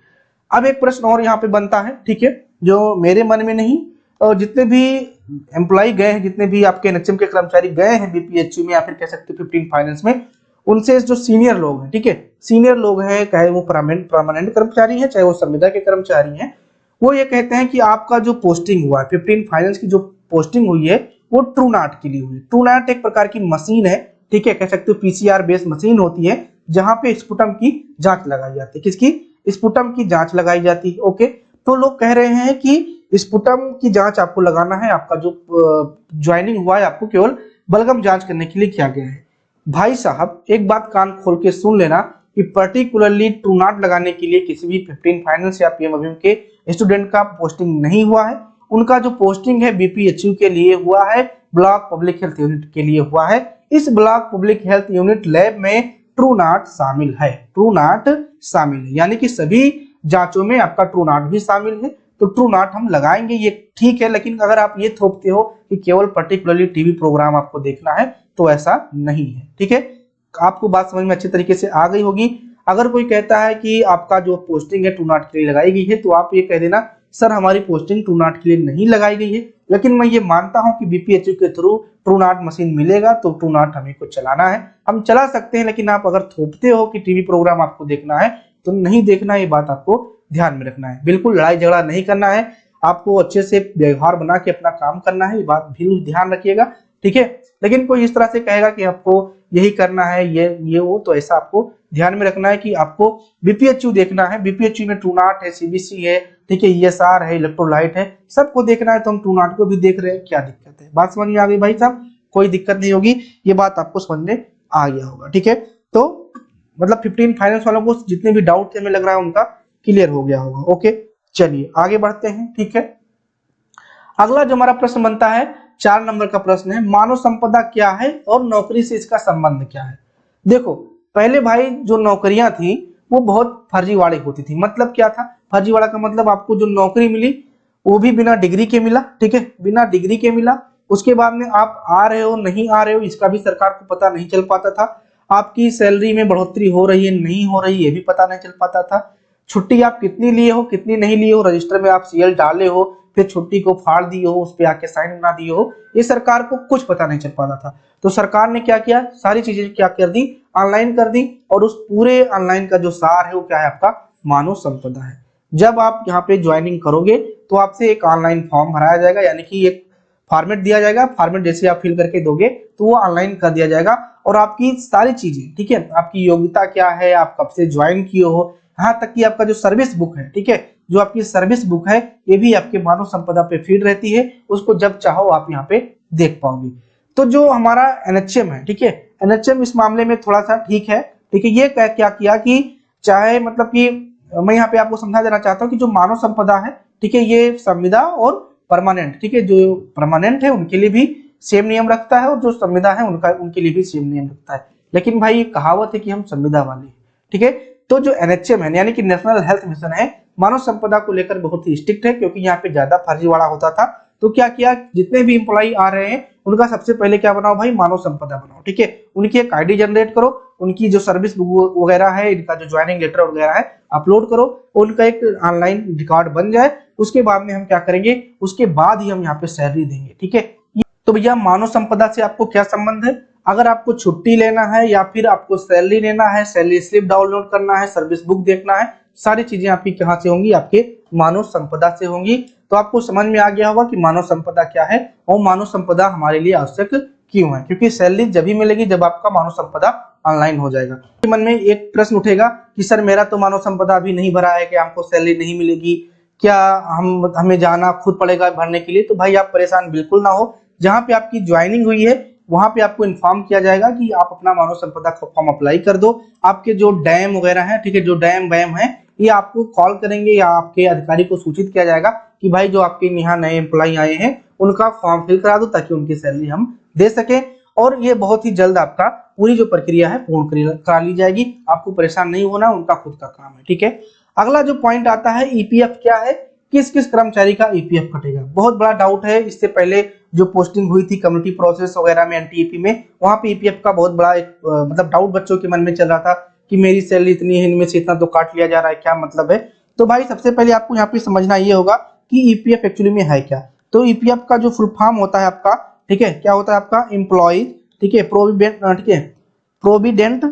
अब एक प्रश्न और यहाँ पे बनता है, ठीक है, जो मेरे मन में नहीं और जितने भी एम्प्लॉय गए हैं, जितने भी आपके एनएचएम के कर्मचारी गए हैं बीपीएचयू में या फिर कह सकते हो 15 फाइनेंस में, उनसे जो सीनियर लोग हैं, ठीक है, सीनियर लोग हैं, चाहे वो परमानेंट कर्मचारी हैं, चाहे वो संविदा के कर्मचारी हैं, वो ये कहते हैं कि आपका जो पोस्टिंग हुआ है 15 फाइनेंस की जो पोस्टिंग हुई है वो ट्रू नाट के लिए हुई। ट्रू नाट एक प्रकार की मशीन है, ठीक है, कह सकते हो पीसीआर बेस्ड मशीन होती है जहां पे स्पुटम की जांच लगाई जाती है। किसकी? स्पुटम की जांच लगाई जाती है। ओके, तो लोग कह रहे हैं कि स्पुटम की जांच आपको लगाना है, आपका जो ज्वाइनिंग हुआ है आपको केवल बलगम जांच करने के लिए किया गया है। भाई साहब एक बात कान खोल के सुन लेना कि पर्टिकुलरली ट्रू नाट लगाने के लिए किसी भी 15 फाइनेंस या पीएम अभियम के स्टूडेंट का पोस्टिंग नहीं हुआ है। उनका जो पोस्टिंग है बीपीएचयू के लिए हुआ है, ब्लॉक पब्लिक हेल्थ यूनिट के लिए हुआ है। इस block public health unit lab में ट्रू नाट शामिल है, ट्रू नाट शामिल है, यानी कि सभी जांचों में आपका ट्रू नाट भी शामिल है। तो ट्रू नाट हम लगाएंगे, ये ठीक है, लेकिन अगर आप ये थोपते हो कि केवल पर्टिकुलरली टीवी प्रोग्राम आपको देखना है तो ऐसा नहीं है। ठीक है, आपको बात समझ में अच्छी तरीके से आ गई होगी। अगर कोई कहता है कि आपका जो पोस्टिंग है ट्रू नाट के लिए लगाई गई है, तो आप ये कह देना सर हमारी पोस्टिंग ट्रू नाट के लिए नहीं लगाई गई है, लेकिन मैं ये मानता हूं कि बीपीएचयू के थ्रू ट्रू नाट मशीन मिलेगा तो ट्रू नाट हमें को चलाना है, हम चला सकते हैं। लेकिन आप अगर थोपते हो कि टीवी प्रोग्राम आपको देखना है तो नहीं देखना, ये बात आपको ध्यान में रखना है। बिल्कुल लड़ाई झगड़ा नहीं करना है, आपको अच्छे से व्यवहार बना के अपना काम करना है, ये बात भी ध्यान रखिएगा। ठीक है, लेकिन कोई इस तरह से कहेगा कि आपको यही करना है, ये वो, तो ऐसा आपको ध्यान में रखना है कि आपको बीपीएचयू देखना है। बीपीएचयू में ट्रू नाट है, सीबीसी है, ठीक है, ईएसआर है, इलेक्ट्रोलाइट है, सबको देखना है, तो हम ट्रू नाट को भी देख रहे हैं, क्या दिक्कत है? बात समझ में आ गई भाई साहब? कोई दिक्कत नहीं होगी, ये बात आपको समझ में आ गया होगा। ठीक है, तो मतलब 15 फाइनेंस वालों को जितने भी डाउट थे हमें लग रहा है उनका क्लियर हो गया होगा। ओके, चलिए आगे बढ़ते हैं। ठीक है, अगला जो हमारा प्रश्न बनता है 4 नंबर का प्रश्न है, मानव संपदा क्या है और नौकरी से इसका संबंध क्या है? देखो पहले भाई जो नौकरियां थी वो बहुत फर्जीवाड़े होती थी। मतलब क्या था फर्जीवाड़ा का? मतलब आपको जो नौकरी मिली वो भी बिना डिग्री के मिला, ठीक है, बिना डिग्री के मिला। उसके बाद में आप आ रहे हो नहीं आ रहे हो इसका भी सरकार को पता नहीं चल पाता था। आपकी सैलरी में बढ़ोतरी हो रही है नहीं हो रही ये भी पता नहीं चल पाता था। छुट्टी आप कितनी लिए हो कितनी नहीं लिए हो, रजिस्टर में आप सीएल डाले हो, फिर छुट्टी को फाड़ दिए हो, उस पे आके साइन बना दिए हो, ये सरकार को कुछ पता नहीं चल पाता था। तो सरकार ने क्या किया, सारी चीजें क्या कर दी, ऑनलाइन कर दी। और उस पूरे ऑनलाइन का जो सार है वो क्या है, आपका मानव संपदा है। जब आप यहाँ पे ज्वाइनिंग करोगे तो आपसे एक ऑनलाइन फॉर्म भराया जाएगा, यानी कि एक फॉर्मेट दिया जाएगा। फॉर्मेट जैसे आप फिल करके दोगे तो वो ऑनलाइन कर दिया जाएगा और आपकी सारी चीजें, ठीक है, आपकी योग्यता क्या है, आप कब से ज्वाइन किए हो, यहाँ तक कि आपका जो सर्विस बुक है, ठीक है, जो आपकी सर्विस बुक है ये भी आपके मानव संपदा पे फीड रहती है। उसको जब चाहो आप यहाँ पे देख पाओगे। तो जो हमारा एनएचएम है, ठीक है, एनएचएम इस मामले में थोड़ा सा ठीक है। ठीक है, ये क्या किया कि चाहे मतलब कि मैं यहाँ पे आपको समझा देना चाहता हूँ कि जो मानव संपदा है, ठीक है, ये संविदा और परमानेंट, ठीक है, जो परमानेंट है उनके लिए भी सेम नियम रखता है और जो संविदा है उनके लिए भी सेम नियम रखता है। लेकिन भाई ये कहावत है कि हम संविदा वाले, ठीक है। तो जो एनएचएम है यानी कि नेशनल हेल्थ मिशन है, मानव संपदा को लेकर बहुत ही स्ट्रिक्ट है, क्योंकि यहाँ पे ज्यादा फर्जीवाड़ा होता था। तो क्या किया, जितने भी इंप्लॉई आ रहे हैं उनका सबसे पहले क्या बनाओ भाई, मानव संपदा बनाओ, ठीक है, उनकी एक आईडी जनरेट करो, उनकी जो सर्विस बुक वगैरह है, इनका जो ज्वाइनिंग लेटर वगैरह है अपलोड करो, उनका एक ऑनलाइन रिकॉर्ड बन जाए। उसके बाद में हम क्या करेंगे, उसके बाद ही हम यहाँ पे सैलरी देंगे, ठीक है। तो भैया मानव संपदा से आपको क्या संबंध है? अगर आपको छुट्टी लेना है या फिर आपको सैलरी लेना है, सैलरी स्लिप डाउनलोड करना है, सर्विस बुक देखना है, सारी चीजें आपकी कहां से होंगी, आपके मानव संपदा से होंगी। तो आपको समझ में आ गया होगा कि मानव संपदा क्या है और मानव संपदा हमारे लिए आवश्यक क्यों है। क्योंकि सैलरी जब ही मिलेगी जब आपका मानव संपदा ऑनलाइन हो जाएगा। मन में एक प्रश्न उठेगा कि सर मेरा तो मानव संपदा अभी नहीं भरा है, कि हमको सैलरी नहीं मिलेगी, क्या हमें जाना खुद पड़ेगा भरने के लिए? तो भाई आप परेशान बिल्कुल ना हो, जहां पे आपकी ज्वाइनिंग हुई है वहां पे आपको इन्फॉर्म किया जाएगा कि आप अपना मानव संपदा का फॉर्म अप्लाई कर दो। आपके जो डैम वगैरह है, ठीक है, जो डैम वैम है, ये आपको कॉल करेंगे या आपके अधिकारी को सूचित किया जाएगा कि भाई जो आपके यहाँ नए एम्प्लॉय आए हैं उनका फॉर्म फिल करा दो, ताकि उनकी सैलरी हम दे सके। और ये बहुत ही जल्द आपका पूरी जो प्रक्रिया है पूर्ण करा ली जाएगी। आपको परेशान नहीं होना, उनका खुद का काम है, ठीक है। अगला जो पॉइंट आता है ईपीएफ क्या है, किस किस कर्मचारी का ईपीएफ कटेगा? बहुत बड़ा डाउट है। इससे पहले जो पोस्टिंग हुई थी कम्युनिटी प्रोसेस वगैरह में, एनटीईपी में, वहां पे ईपीएफ का बहुत बड़ा एक मतलब डाउट बच्चों के मन में चल रहा था कि मेरी सैलरी इतनी है, इनमें से इतना तो काट लिया जा रहा है, क्या मतलब है? तो भाई सबसे पहले आपको यहाँ पे समझना ये होगा कि ईपीएफ एक्चुअली में है क्या। तो ईपीएफ का जो फुल फॉर्म होता है आपका, ठीक है, क्या होता है आपका, एम्प्लॉय, ठीक है, प्रोविडेंट, ठीक है, प्रोविडेंट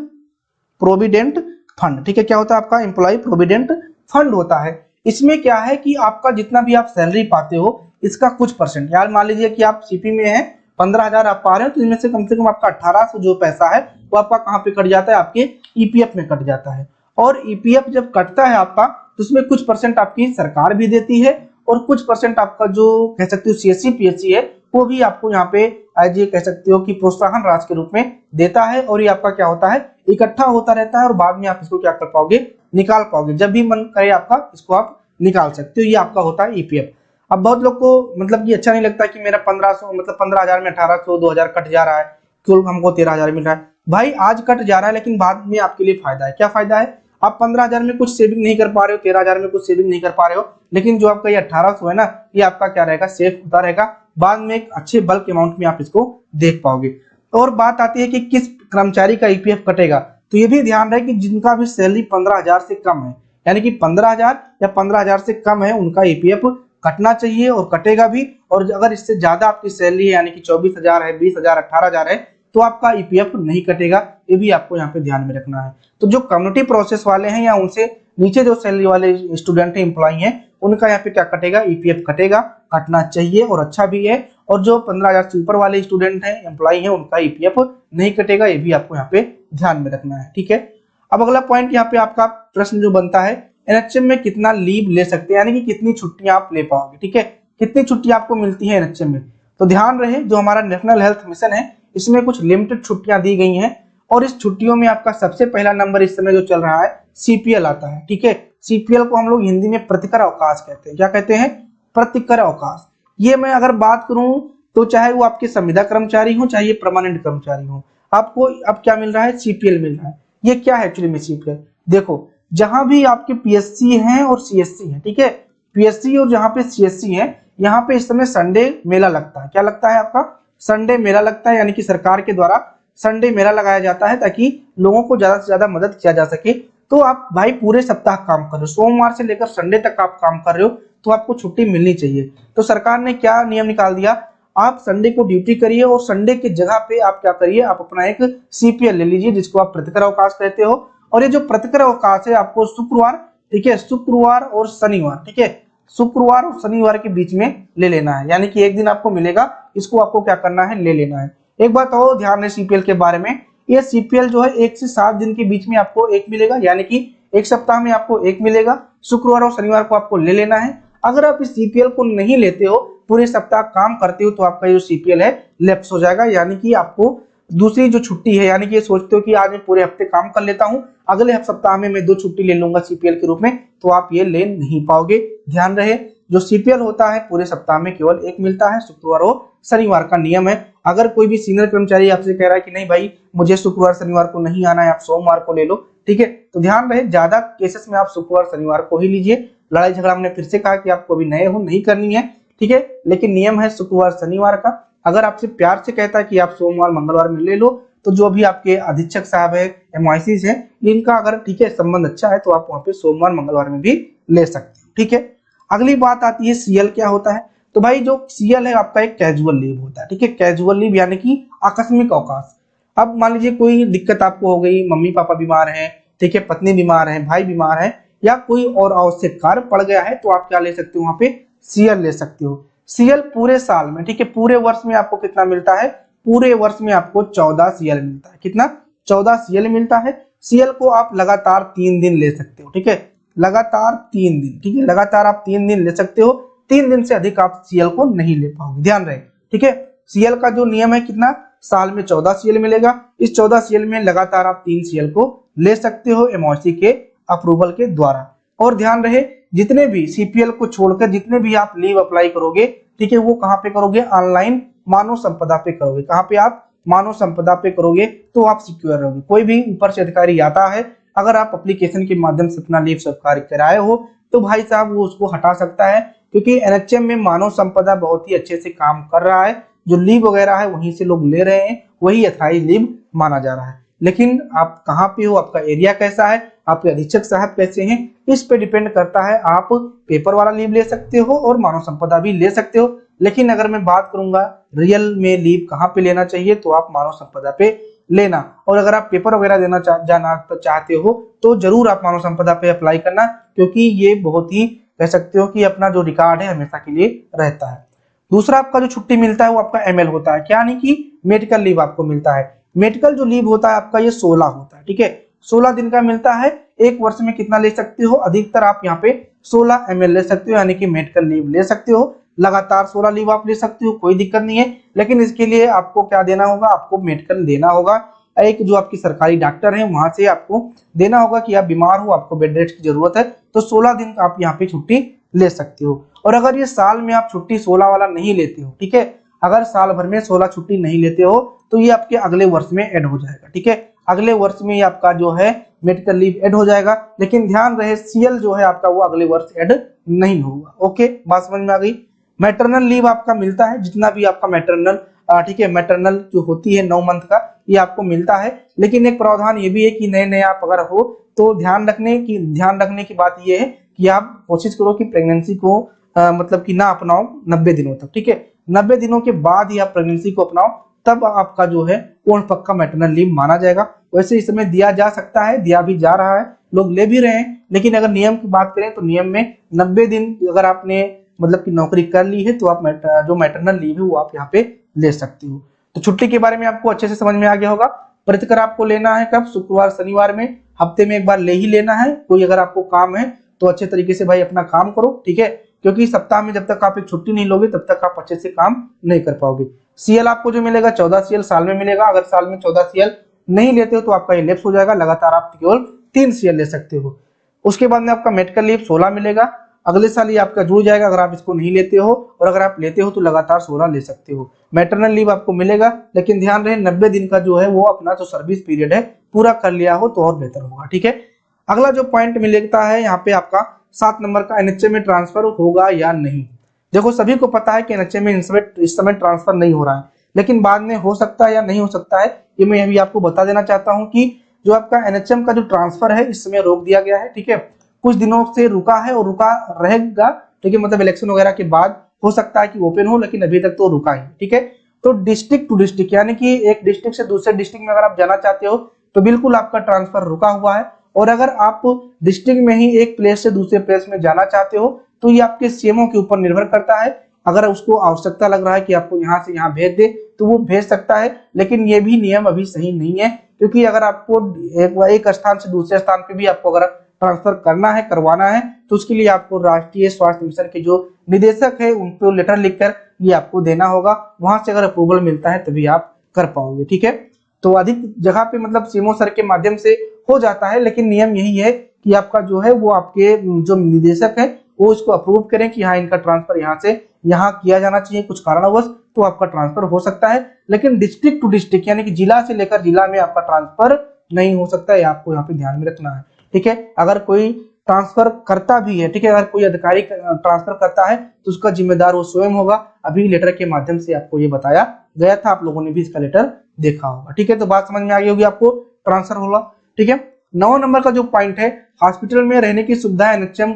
प्रोविडेंट फंड, ठीक है, क्या होता है आपका, एम्प्लॉय प्रोविडेंट फंड होता है। इसमें क्या है कि आपका जितना भी आप सैलरी पाते हो इसका कुछ परसेंट, यार मान लीजिए कि आप सीपी में हैं, 15,000 आप पा रहे हो, तो इनमें से कम आपका 1800 जो पैसा है वो आपका कहाँ पे कट जाता है, आपके ईपीएफ में कट जाता है। और ईपीएफ जब कटता है आपका तो उसमें कुछ परसेंट आपकी सरकार भी देती है और कुछ परसेंट आपका जो कह सकते हो सीएससी पीएससी है वो भी आपको यहाँ पे एज ये कह सकते हो कि प्रोत्साहन राशि के रूप में देता है। और ये आपका क्या होता है, इकट्ठा होता रहता है और बाद में आप इसको क्या कर पाओगे, निकाल पाओगे, जब भी मन करे आपका इसको आप निकाल सकते हो। ये आपका होता है ईपीएफ। अब बहुत लोग को मतलब कि अच्छा नहीं लगता कि मेरा 1500 मतलब 15,000 में 1800 2000 कट जा रहा है, क्यों हमको 13,000 मिल रहा है। भाई आज कट जा रहा है लेकिन बाद में आपके लिए फायदा है। क्या फायदा है, आप 15,000 में कुछ सेविंग नहीं कर पा रहे हो, 13,000 में कुछ सेविंग नहीं कर पा रहे हो, लेकिन जो आपका ये 1800 है ना, ये आपका क्या रहेगा, सेफ होता रहेगा, बाद में एक अच्छे बल्क अमाउंट में आप इसको देख पाओगे। और बात आती है कि किस कर्मचारी का ईपीएफ कटेगा, तो ये भी ध्यान रहे कि जिनका भी सैलरी 15,000 से कम है, यानी कि 15,000 या 15,000 से कम है, उनका ईपीएफ कटना चाहिए और कटेगा भी। और अगर इससे ज्यादा आपकी सैलरी है, यानी कि 24,000 है, 20,000, 18,000 है, तो आपका ईपीएफ नहीं कटेगा। ये भी आपको यहाँ पे ध्यान में रखना है। तो जो कम्युनिटी प्रोसेस वाले हैं या उनसे नीचे जो सैलरी वाले स्टूडेंट है, एम्प्लॉय हैं, उनका यहाँ पे क्या कटेगा, ईपीएफ कटेगा, कटना चाहिए और अच्छा भी है। और जो 15,000 से ऊपर वाले स्टूडेंट हैं, एम्प्लॉय हैं, उनका ईपीएफ नहीं कटेगा। ये भी आपको यहाँ पे ध्यान में रखना है, ठीक है। अब अगला पॉइंट यहाँ पे आपका प्रश्न जो बनता है, एनएचएम में कितना लीव ले सकते हैं, यानी कि कितनी छुट्टियां आप ले पाओगे, ठीक है, कितनी छुट्टियां आपको मिलती है एनएचएम में। तो ध्यान रहे जो हमारा नेशनल हेल्थ मिशन है इसमें कुछ लिमिटेड छुट्टियां दी गई हैं और इस छुट्टियों में आपका सबसे पहला नंबर इस समय जो चल रहा है सीपीएल आता है, ठीक है। सीपीएल को हम लोग हिंदी में प्रतिकर अवकाश कहते हैं। क्या कहते हैं, प्रतिकर अवकाश। ये मैं अगर बात करूं तो चाहे वो आपके संविदा कर्मचारी हो चाहे परमानेंट कर्मचारी हो, आपको अब क्या मिल रहा है, सीपीएल मिल रहा है। ये क्या है एक्चुअली में सीपीएल, देखो जहां भी आपके पीएससी हैं और सीएससी हैं, ठीक है, पीएससी और जहां पे सीएससी है, यहाँ पे इस समय संडे मेला लगता है। क्या लगता है आपका, संडे मेला लगता है, यानी कि सरकार के द्वारा संडे मेला लगाया जाता है ताकि लोगों को ज्यादा से ज्यादा मदद किया जा सके। तो आप भाई पूरे सप्ताह काम कर रहे हो, सोमवार से लेकर संडे तक आप काम कर रहे हो, तो आपको छुट्टी मिलनी चाहिए। तो सरकार ने क्या नियम निकाल दिया, आप संडे को ड्यूटी करिए और संडे की जगह पे आप क्या करिए, आप अपना एक सीपीएल ले लीजिए जिसको आप प्रतिकर अवकाश कहते हो। और ये जो प्रतिकर अवकाश है आपको शुक्रवार, ठीक है, शुक्रवार और शनिवार, ठीक है, शुक्रवार और शनिवार के बीच में ले लेना है, यानी कि एक दिन आपको मिलेगा, इसको आपको क्या करना है, ले लेना है। एक बात और ध्यान है सीपीएल के बारे में, ये सीपीएल जो है 1 से 7 दिन के बीच में आपको एक मिलेगा, यानी कि एक सप्ताह में आपको एक मिलेगा, शुक्रवार और शनिवार को आपको ले लेना है। अगर आप इस सीपीएल को नहीं लेते हो, पूरे सप्ताह काम करते हो, तो आपका जो सीपीएल है लैप्स हो जाएगा, यानी कि आपको दूसरी जो छुट्टी है, यानी कि ये सोचते हो कि आज मैं पूरे हफ्ते काम कर लेता हूं, अगले सप्ताह में मैं 2 छुट्टी ले लूंगा सीपीएल के रूप में, तो आप ये ले नहीं पाओगे। ध्यान रहे जो सीपीएल होता है पूरे सप्ताह में केवल एक मिलता है, शुक्रवार और शनिवार का नियम है। अगर कोई भी सीनियर कर्मचारी आपसे कह रहा है कि नहीं भाई मुझे शुक्रवार शनिवार को नहीं आना है, आप सोमवार को ले लो, ठीक है, तो ध्यान रहे ज्यादा केसेस में आप शुक्रवार शनिवार को ही लीजिए। लड़ाई झगड़ा हमने फिर से कहा कि आपको अभी नए हो नहीं करनी है, ठीक है, लेकिन नियम है शुक्रवार शनिवार का। अगर आपसे प्यार से कहता है कि आप सोमवार मंगलवार में ले लो, तो जो भी आपके अधीक्षक साहब है, एमआईसीज है, इनका अगर ठीक है संबंध अच्छा है तो आप वहां पे सोमवार मंगलवार में भी ले सकते हो, ठीक है। अगली बात आती है सीएल क्या होता है, तो भाई जो सीएल है आपका एक कैजुअल लीव होता है, ठीक है, कैजुअल लीव यानी कि आकस्मिक अवकाश। अब मान लीजिए कोई दिक्कत आपको हो गई, मम्मी पापा बीमार हैं, ठीक है, पत्नी बीमार है, भाई बीमार है, या कोई और आवश्यक कार्य पड़ गया है, तो आप क्या ले सकते हो, वहां पे सीएल ले सकते हो। सीएल पूरे साल में, ठीक है, पूरे वर्ष में आपको कितना मिलता है, पूरे वर्ष में आपको 14 सीएल मिलता है। कितना, 14 सीएल मिलता है। सीएल को आप लगातार 3 दिन ले सकते हो, ठीक है, लगातार 3 दिन, ठीक है, लगातार आप 3 दिन ले सकते हो। 3 दिन से अधिक आप सीएल को नहीं ले पाओगे, ध्यान रहे, ठीक है। सीएल का जो नियम है कितना, साल में 14 सीएल मिलेगा। इस 14 सीएल में लगातार आप 3 सीएल को ले सकते हो एमओसी के अप्रूवल के द्वारा। और ध्यान रहे जितने भी सीपीएल को छोड़कर जितने भी आप लीव अप्लाई करोगे, ठीक है, वो कहां पे करोगे, ऑनलाइन मानव संपदा पे करोगे। कहां पे, आप मानव संपदा पे करोगे तो आप सिक्योर रहोगे। कोई भी ऊपर से अधिकारी आता है, अगर आप एप्लीकेशन के माध्यम से अपना लीव स्वीकार कराए हो, तो भाई साहब वो उसको हटा सकता है, क्योंकि एनएचएम में मानव संपदा बहुत ही अच्छे से काम कर रहा है। जो लीव वगैरह है वहीं से लोग ले रहे हैं, वही अथॉराइज्ड लीव माना जा रहा है। लेकिन आप कहाँ पे हो, आपका एरिया कैसा है, आपके अधीक्षक साहब कैसे हैं, इस पे डिपेंड करता है। आप पेपर वाला लीव ले सकते हो और मानव संपदा भी ले सकते हो, लेकिन अगर मैं बात करूंगा रियल में लीव कहाँ पे लेना चाहिए, तो आप मानव संपदा पे लेना। और अगर आप पेपर वगैरह देना जाना चाहते हो तो जरूर आप मानव संपदा पे अप्लाई करना, क्योंकि ये बहुत ही कह सकते हो कि अपना जो रिकॉर्ड है हमेशा के लिए रहता है। दूसरा आपका जो छुट्टी मिलता है वो आपका एमएल होता है, क्या यानी कि मेडिकल लीव आपको मिलता है। मेडिकल जो लीव होता है आपका ये 16 होता है, ठीक है, 16 दिन का मिलता है। एक वर्ष में कितना ले सकते हो, अधिकतर आप यहाँ पे 16 एमएल ले सकते हो, यानी कि मेडिकल लीव ले सकते हो। लगातार 16 लीव आप ले सकते हो, कोई दिक्कत नहीं है, लेकिन इसके लिए आपको क्या देना होगा, आपको मेडिकल देना होगा। एक जो आपकी सरकारी डॉक्टर है वहां से आपको देना होगा कि आप बीमार हो, आपको बेड रेस्ट की जरूरत है, तो 16 दिन आप यहाँ पे छुट्टी ले सकते हो। और अगर ये साल में आप छुट्टी 16 वाला नहीं लेते हो, ठीक है, अगर साल भर में 16 छुट्टी नहीं लेते हो तो ये आपके अगले वर्ष में ऐड हो जाएगा, ठीक है, अगले वर्ष में ये आपका जो है मेडिकल लीव ऐड हो जाएगा। लेकिन ध्यान रहे सीएल जो है आपका वो अगले वर्ष ऐड नहीं होगा। ओके, बात समझ में आ गई। मैटरनल लीव आपका मिलता है, जितना भी आपका मैटरनल, ठीक है, मैटरनल जो होती है 9 मंथ का, ये आपको मिलता है। लेकिन एक प्रावधान ये भी है कि नए नए आप अगर हो तो ध्यान रखने की बात ये है कि आप कोशिश करो कि प्रेगनेंसी को मतलब कि ना अपनाओ 90 दिनों तक, ठीक है, 90 दिनों के बाद ही आप प्रेगनेंसी को अपनाओ, तब आपका जो है पूर्ण पक्का मैटरनल लीव माना जाएगा। वैसे इस समय दिया जा सकता है, दिया भी जा रहा है, लोग ले भी रहे हैं, लेकिन अगर नियम की बात करें तो नियम में 90 दिन अगर आपने मतलब कि नौकरी कर ली है तो आप जो मैटरनल लीव है वो आप यहाँ पे ले सकते हो। तो छुट्टी के बारे में आपको अच्छे से समझ में आ गया होगा। प्रतिकर आपको लेना है कब, शुक्रवार शनिवार में, हफ्ते में एक बार ले ही लेना है। कोई अगर आपको काम है तो अच्छे तरीके से भाई अपना काम करो, ठीक है, क्योंकि सप्ताह में जब तक आप एक छुट्टी नहीं लोगे तब तक आप अच्छे से काम नहीं कर पाओगे। सीएल आपको जो मिलेगा 14 सीएल साल में मिलेगा। अगर साल में 14 सीएल नहीं लेते हो तो आपका ये लैप्स हो जाएगा, लगातार आप केवल 3 सीएल ले सकते हो। उसके बाद में आपका मेडिकल लीव 16 मिलेगा, अगले साल ये आपका जुड़ जाएगा अगर आप इसको नहीं लेते हो, और अगर आप लेते हो तो लगातार 16 ले सकते हो। मैटरनल लीव आपको मिलेगा, लेकिन ध्यान रहे 90 दिन का जो है वो अपना जो सर्विस पीरियड है पूरा कर लिया हो तो और बेहतर होगा, ठीक है। अगला जो पॉइंट मिलता है यहाँ पे आपका 7 नंबर का, एनएचए में ट्रांसफर होगा या नहीं। देखो सभी को पता है कि एनएचए में इस समय ट्रांसफर नहीं हो रहा है, लेकिन बाद में हो सकता है या नहीं हो सकता है, ये मैं अभी आपको बता देना चाहता हूँ कि जो आपका एनएचएम का जो ट्रांसफर है इस समय रोक दिया गया है, ठीक है, कुछ दिनों से रुका है और रुका रहेगा, ठीक है, मतलब इलेक्शन वगैरह के बाद हो सकता है कि ओपन हो, लेकिन अभी तक तो रुका है, ठीक है। तो डिस्ट्रिक्ट टू डिस्ट्रिक्ट यानी कि एक डिस्ट्रिक्ट से दूसरे डिस्ट्रिक्ट में अगर आप जाना चाहते हो तो बिल्कुल आपका ट्रांसफर रुका हुआ है। और अगर आप डिस्ट्रिक्ट में ही एक प्लेस से दूसरे प्लेस में जाना चाहते हो तो ये आपके सीएमओ के ऊपर निर्भर करता है। अगर उसको आवश्यकता लग रहा है कि आपको यहाँ से यहाँ भेज दे तो वो भेज सकता है, लेकिन ये भी नियम अभी सही नहीं है, क्योंकि अगर आपको एक स्थान से दूसरे स्थान पे भी आपको अगर ट्रांसफर करना है, करवाना है, तो उसके लिए आपको राष्ट्रीय स्वास्थ्य मिशन के जो निदेशक है उनको लेटर लिखकर ये आपको देना होगा। वहां से अगर अप्रूवल मिलता है तभी आप कर पाओगे, ठीक है। तो अधिक जगह पे मतलब सीएमओ सर के माध्यम से हो जाता है, लेकिन नियम यही है कि आपका जो है वो आपके जो निदेशक है वो इसको अप्रूव करें कि हाँ इनका ट्रांसफर यहाँ से यहाँ किया जाना चाहिए कुछ कारणवश, तो आपका ट्रांसफर हो सकता है। लेकिन डिस्ट्रिक्ट टू डिस्ट्रिक्ट यानी कि जिला से लेकर जिला में आपका ट्रांसफर नहीं हो सकता है, आपको यहाँ पे ध्यान में रखना है, ठीक है। अगर कोई ट्रांसफर करता भी है, ठीक है, अगर कोई अधिकारी ट्रांसफर करता है तो उसका जिम्मेदार वो स्वयं होगा। अभी लेटर के माध्यम से आपको ये बताया गया था, आप लोगों ने भी इसका लेटर देखा होगा, ठीक है। तो बात समझ में आ गई होगी आपको, ट्रांसफर होगा, ठीक है। 9 नंबर का जो पॉइंट है, हॉस्पिटल में रहने की सुविधा एनएचएम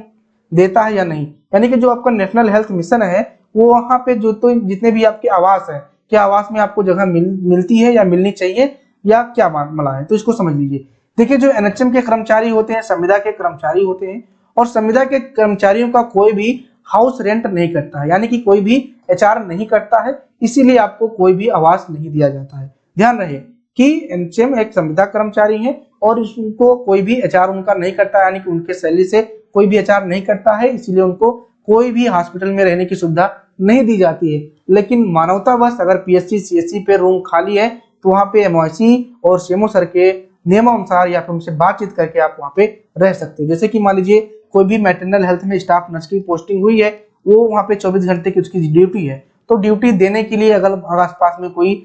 देता है या नहीं, यानी कि जो आपका नेशनल हेल्थ मिशन है वो वहां पे जो तो जितने भी आपके आवास है, क्या आवास में आपको जगह मिलती है या मिलनी चाहिए या क्या मामला है, तो इसको समझ लीजिए। देखिए जो एनएचएम के कर्मचारी होते हैं, संविदा के कर्मचारी होते हैं, और संविदा के कर्मचारियों का कोई भी हाउस रेंट नहीं करता है, यानी कि कोई भी एचआर नहीं करता है, इसीलिए आपको कोई भी आवास नहीं दिया जाता है। ध्यान रहे कि एनएचएम एक संविदा कर्मचारी है और उनको कोई भी एचआर उनका नहीं करता, यानी कि उनके सैलरी से कोई भी एचआर नहीं करता है, इसलिए उनको कोई भी हॉस्पिटल में रहने की सुविधा नहीं दी जाती है। लेकिन मानवतावश अगर पीएचसी सीएचसी पे रूम खाली है तो वहां पे एमओआईसी और सीएमओ सर के नियमानुसार या फिर उनसे बातचीत करके आप वहां पे रह सकते हो। जैसे कि मान लीजिए कोई भी मैटरनल हेल्थ में स्टाफ नर्स की पोस्टिंग हुई है, वो वहां पे 24 घंटे की उसकी ड्यूटी है, तो ड्यूटी देने के लिए अगर आसपास में कोई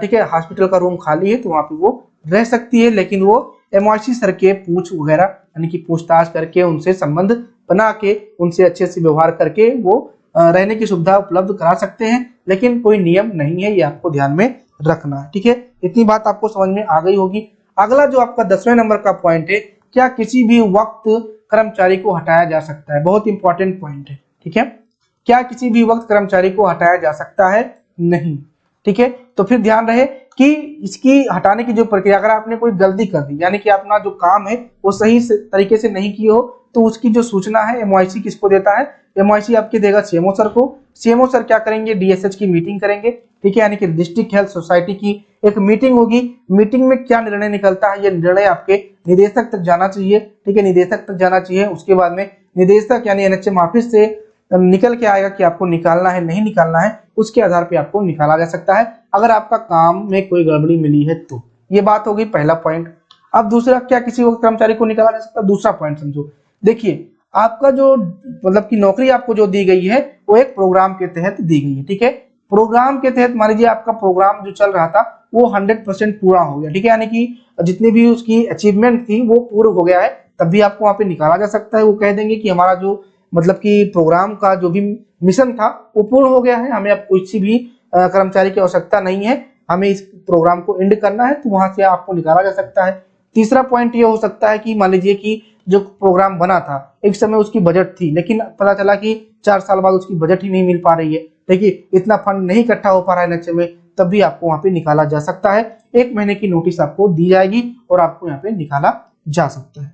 ठीक है हॉस्पिटल का रूम खाली है तो वहां पे वो रह सकती है, लेकिन वो एमओआईसी सर के पूछ वगैरह यानी कि पूछताछ करके उनसे संबंध बना के उनसे अच्छे से व्यवहार करके वो रहने की सुविधा उपलब्ध करा सकते हैं, लेकिन कोई नियम नहीं है, ये आपको ध्यान में रखना है, ठीक है। इतनी बात आपको समझ में आ गई होगी। अगला जो आपका 10वें नंबर का पॉइंट है, क्या किसी भी वक्त कर्मचारी को हटाया जा सकता है, बहुत इंपॉर्टेंट पॉइंट है, ठीक है। क्या किसी भी वक्त कर्मचारी को हटाया जा सकता है? नहीं। ठीक है, तो फिर ध्यान रहे कि इसकी हटाने की जो प्रक्रिया, अगर आपने कोई गलती कर दी यानी कि अपना जो काम है वो सही तरीके से नहीं किए हो, तो उसकी जो सूचना है एमओआईसी किसको देता है? एमओआईसी आपके देगा सीएमओ सर को। सीएमओ सर क्या करेंगे? डीएसएच की मीटिंग करेंगे। ठीक है, यानी कि डिस्ट्रिक्ट हेल्थ सोसाइटी की एक मीटिंग होगी। मीटिंग में क्या निर्णय निकलता है, ये निर्णय आपके निदेशक तक जाना चाहिए। ठीक है, निदेशक तक जाना चाहिए। उसके बाद में निदेशक यानी एनएचएम ऑफिस से निकल के आएगा कि आपको निकालना है नहीं निकालना है, उसके आधार पे आपको निकाला जा सकता है अगर आपका काम में कोई गड़बड़ी मिली है तो। ये बात हो गई पहला पॉइंट। अब दूसरा, क्या किसी वक्त कर्मचारी को निकाला जा सकता है? दूसरा पॉइंट समझो। देखिए, आपका जो मतलब की नौकरी आपको जो दी गई है वो एक प्रोग्राम के तहत दी गई है। ठीक है, प्रोग्राम के तहत मान लीजिए आपका प्रोग्राम जो चल रहा था वो 100% पूरा हो गया। ठीक है, यानी कि जितनी भी उसकी अचीवमेंट थी वो पूर्ण हो गया है, तब भी आपको वहां पे निकाला जा सकता है। वो कह देंगे कि हमारा जो मतलब कि प्रोग्राम का जो भी मिशन था वो पूर्ण हो गया है, हमें अब किसी भी कर्मचारी की आवश्यकता नहीं है, हमें इस प्रोग्राम को एंड करना है, तो वहां से आपको निकाला जा सकता है। तीसरा पॉइंट ये हो सकता है कि मान लीजिए कि जो प्रोग्राम बना था एक समय उसकी बजट थी, लेकिन पता चला कि 4 साल बाद उसकी बजट ही नहीं मिल पा रही है। देखिए, इतना फंड नहीं इकट्ठा हो पा रहा है एनएचएम में, तब भी आपको वहां पे निकाला जा सकता है। 1 महीने की नोटिस आपको दी जाएगी और आपको यहाँ पे निकाला जा सकता है।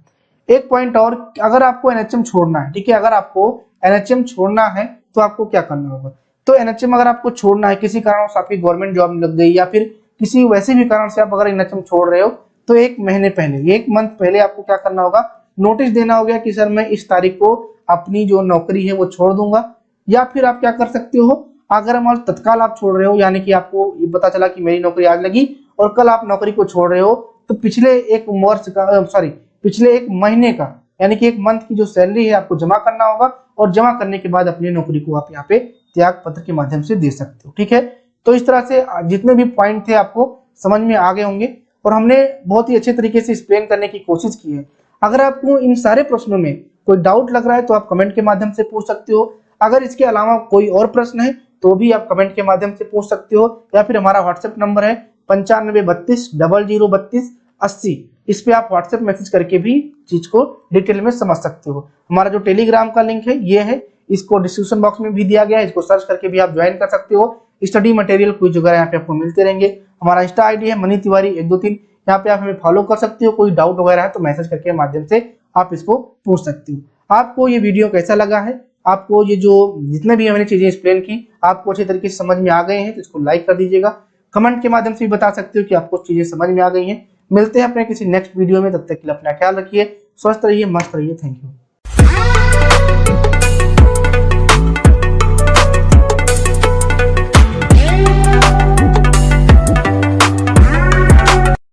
एक पॉइंट और, अगर आपको एनएचएम छोड़ना है, ठीक है, अगर आपको एनएचएम छोड़ना है तो आपको क्या करना होगा? तो एनएचएम अगर आपको छोड़ना है, किसी कारण से आपकी गवर्नमेंट जॉब लग गई या फिर किसी वैसे भी कारण से आप अगर एनएचएम छोड़ रहे हो, तो 1 महीने पहले, 1 मंथ पहले आपको क्या करना होगा? नोटिस देना होगा कि सर मैं इस तारीख को अपनी जो नौकरी है वो छोड़ दूंगा। या फिर आप क्या कर सकते हो, अगर मान तत्काल आप छोड़ रहे हो, यानी कि आपको ये पता चला कि मेरी नौकरी आज लगी और कल आप नौकरी को छोड़ रहे हो, तो पिछले 1 वर्ष का पिछले 1 महीने का यानी कि 1 मंथ की जो सैलरी है आपको जमा करना होगा, और जमा करने के बाद अपनी नौकरी को आप यहाँ पे त्याग पत्र के माध्यम से दे सकते हो। ठीक है, तो इस तरह से जितने भी पॉइंट थे आपको समझ में आ गए होंगे और हमने बहुत ही अच्छे तरीके से एक्सप्लेन करने की कोशिश की है। अगर आपको इन सारे प्रश्नों में कोई डाउट लग रहा है तो आप कमेंट के माध्यम से पूछ सकते हो। अगर इसके अलावा कोई और प्रश्न है तो भी आप कमेंट के माध्यम से पूछ सकते हो, या फिर हमारा व्हाट्सएप नंबर है 9532000080, इस पे आप व्हाट्सएप मैसेज करके भी चीज को डिटेल में समझ सकते हो। हमारा जो टेलीग्राम का लिंक है ये है, इसको डिस्क्रिप्शन बॉक्स में भी दिया गया है, इसको सर्च करके भी आप ज्वाइन कर सकते हो। स्टडी मटेरियल कुछ जगह यहाँ पे आपको मिलते रहेंगे। हमारा इंस्टा आईडी है मनी तिवारी 123, यहाँ पे आप हमें फॉलो कर सकते हो। कोई डाउट वगैरह है तो मैसेज करके माध्यम से आप इसको पूछ सकते हो। आपको ये वीडियो कैसा लगा है, आपको ये जो जितने भी मैंने चीजें एक्सप्लेन की आपको अच्छे तरीके से समझ में आ गए हैं, तो इसको लाइक कर दीजिएगा। कमेंट के माध्यम से भी बता सकते हो कि आपको चीजें समझ में आ गई हैं। मिलते हैं अपने किसी नेक्स्ट वीडियो में, तब तक के लिए अपना ख्याल रखिए, स्वस्थ रहिए, मस्त रहिए। Thank you.